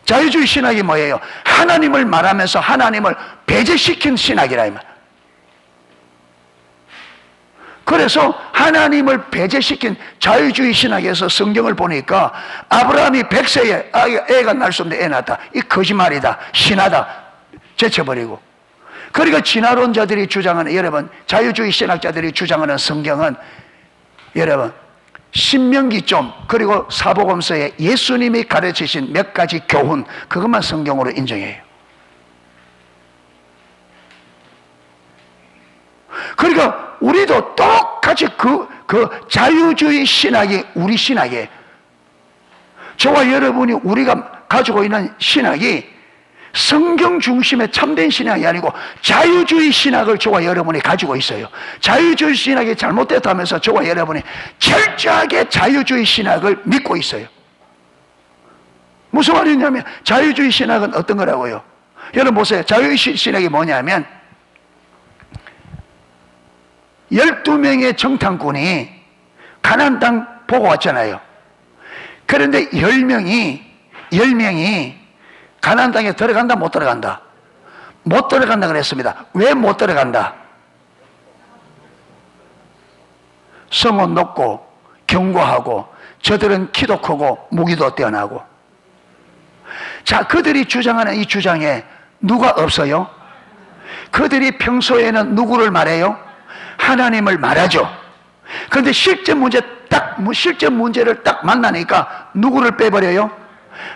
자유주의 신학이 뭐예요? 하나님을 말하면서 하나님을 배제시킨 신학이라 이 말. 그래서 하나님을 배제시킨 자유주의 신학에서 성경을 보니까 아브라함이 100세에 애가 날 수 없는데 애 낳았다. 이 거짓말이다. 신하다. 제쳐버리고. 그러니까 진화론자들이 주장하는, 여러분 자유주의 신학자들이 주장하는 성경은 여러분 신명기 좀, 그리고 사복음서에 예수님이 가르치신 몇 가지 교훈, 그것만 성경으로 인정해요. 그러니까 우리도 똑같이 그 자유주의 신학이 우리 신학이에요. 저와 여러분이 우리가 가지고 있는 신학이 성경 중심의 참된 신학이 아니고 자유주의 신학을 저와 여러분이 가지고 있어요. 자유주의 신학이 잘못됐다면서 저와 여러분이 철저하게 자유주의 신학을 믿고 있어요. 무슨 말이냐면 자유주의 신학은 어떤 거라고요? 여러분 보세요. 자유주의 신학이 뭐냐면 12명의 정탐꾼이 가나안 땅 보고 왔잖아요. 그런데 10명이 가나안 땅에 들어간다 못 들어간다? 못 들어간다 그랬습니다. 왜 못 들어간다? 성은 높고 견고하고 저들은 키도 크고 무기도 뛰어나고. 자, 그들이 주장하는 이 주장에 누가 없어요? 그들이 평소에는 누구를 말해요? 하나님을 말하죠. 그런데 실제 문제를 딱 만나니까 누구를 빼버려요?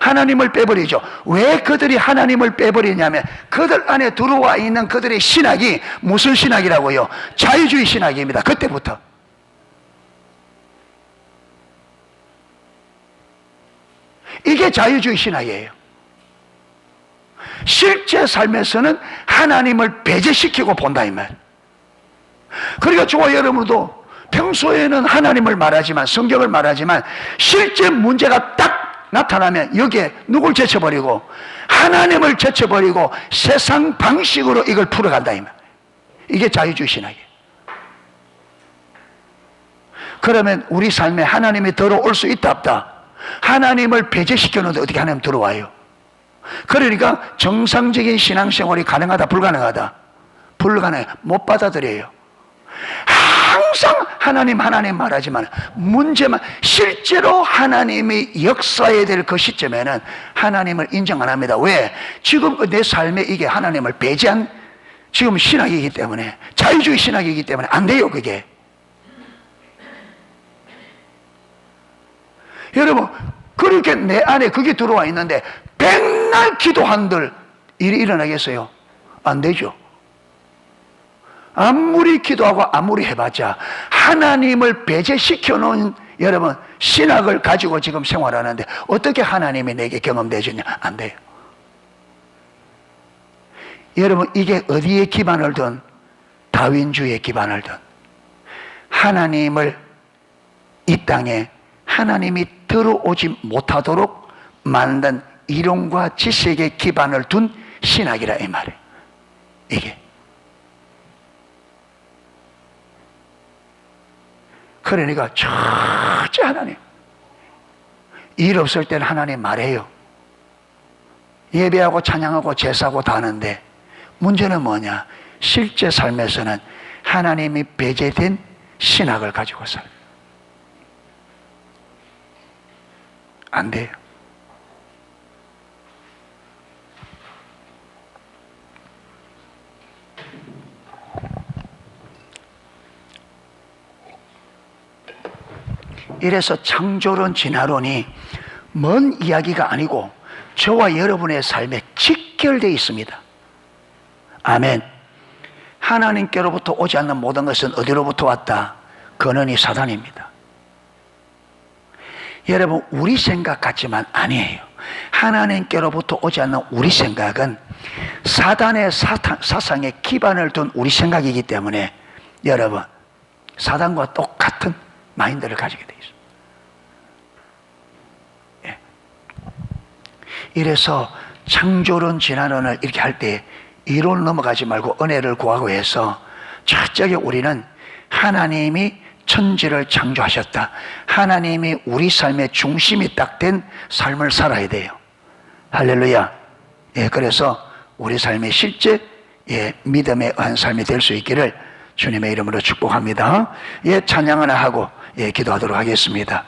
하나님을 빼버리죠. 왜 그들이 하나님을 빼버리냐면 그들 안에 들어와 있는 그들의 신학이 무슨 신학이라고요? 자유주의 신학입니다. 그때부터. 이게 자유주의 신학이에요. 실제 삶에서는 하나님을 배제시키고 본다 이 말. 그러니까 저와 여러분도 평소에는 하나님을 말하지만, 성경을 말하지만 실제 문제가 딱 나타나면 여기에 누굴 제쳐버리고 하나님을 제쳐버리고 세상 방식으로 이걸 풀어간다 이 말. 이게 자유주의 신학이에요. 그러면 우리 삶에 하나님이 들어올 수 있다 없다? 하나님을 배제시켜놓는데 어떻게 하나님 들어와요? 그러니까 정상적인 신앙생활이 가능하다 불가능하다? 불가능해요. 못 받아들여요. 항상 하나님 말하지만 문제만, 실제로 하나님이 역사해야 될 그 시점에는 하나님을 인정 안 합니다. 왜? 지금 내 삶에 이게 하나님을 배제한 지금 신학이기 때문에, 자유주의 신학이기 때문에 안 돼요 그게. 여러분 그렇게 내 안에 그게 들어와 있는데 백날 기도한들 일이 일어나겠어요? 안 되죠. 아무리 기도하고 아무리 해봤자 하나님을 배제시켜 놓은 여러분 신학을 가지고 지금 생활하는데 어떻게 하나님이 내게 경험되어지냐? 안 돼요. 여러분 이게 어디에 기반을 둔? 다윈주의에 기반을 둔, 하나님을 이 땅에 하나님이 들어오지 못하도록 만든 이론과 지식에 기반을 둔 신학이라 이 말이에요. 이게. 그러니까 첫째 하나님, 일 없을 때는 하나님 말해요. 예배하고 찬양하고 제사하고 다 하는데 문제는 뭐냐? 실제 삶에서는 하나님이 배제된 신학을 가지고 살아요. 안 돼요. 이래서 창조론, 진화론이 먼 이야기가 아니고 저와 여러분의 삶에 직결되어 있습니다. 아멘. 하나님께로부터 오지 않는 모든 것은 어디로부터 왔다? 근원이 사단입니다. 여러분, 우리 생각 같지만 아니에요. 하나님께로부터 오지 않는 우리 생각은 사단의 사상에 기반을 둔 우리 생각이기 때문에 여러분, 사단과 똑같은 마인드를 가지게 되어 있습니다. 예. 이래서 창조론, 진화론을 이렇게 할 때 이론 넘어가지 말고 은혜를 구하고 해서 철저하게 우리는 하나님이 천지를 창조하셨다, 하나님이 우리 삶의 중심이 딱 된 삶을 살아야 돼요. 할렐루야. 예, 그래서 우리 삶의 실제 믿음에 의한 삶이 될 수 있기를 주님의 이름으로 축복합니다. 예, 찬양 하나 하고 기도하도록 하겠습니다.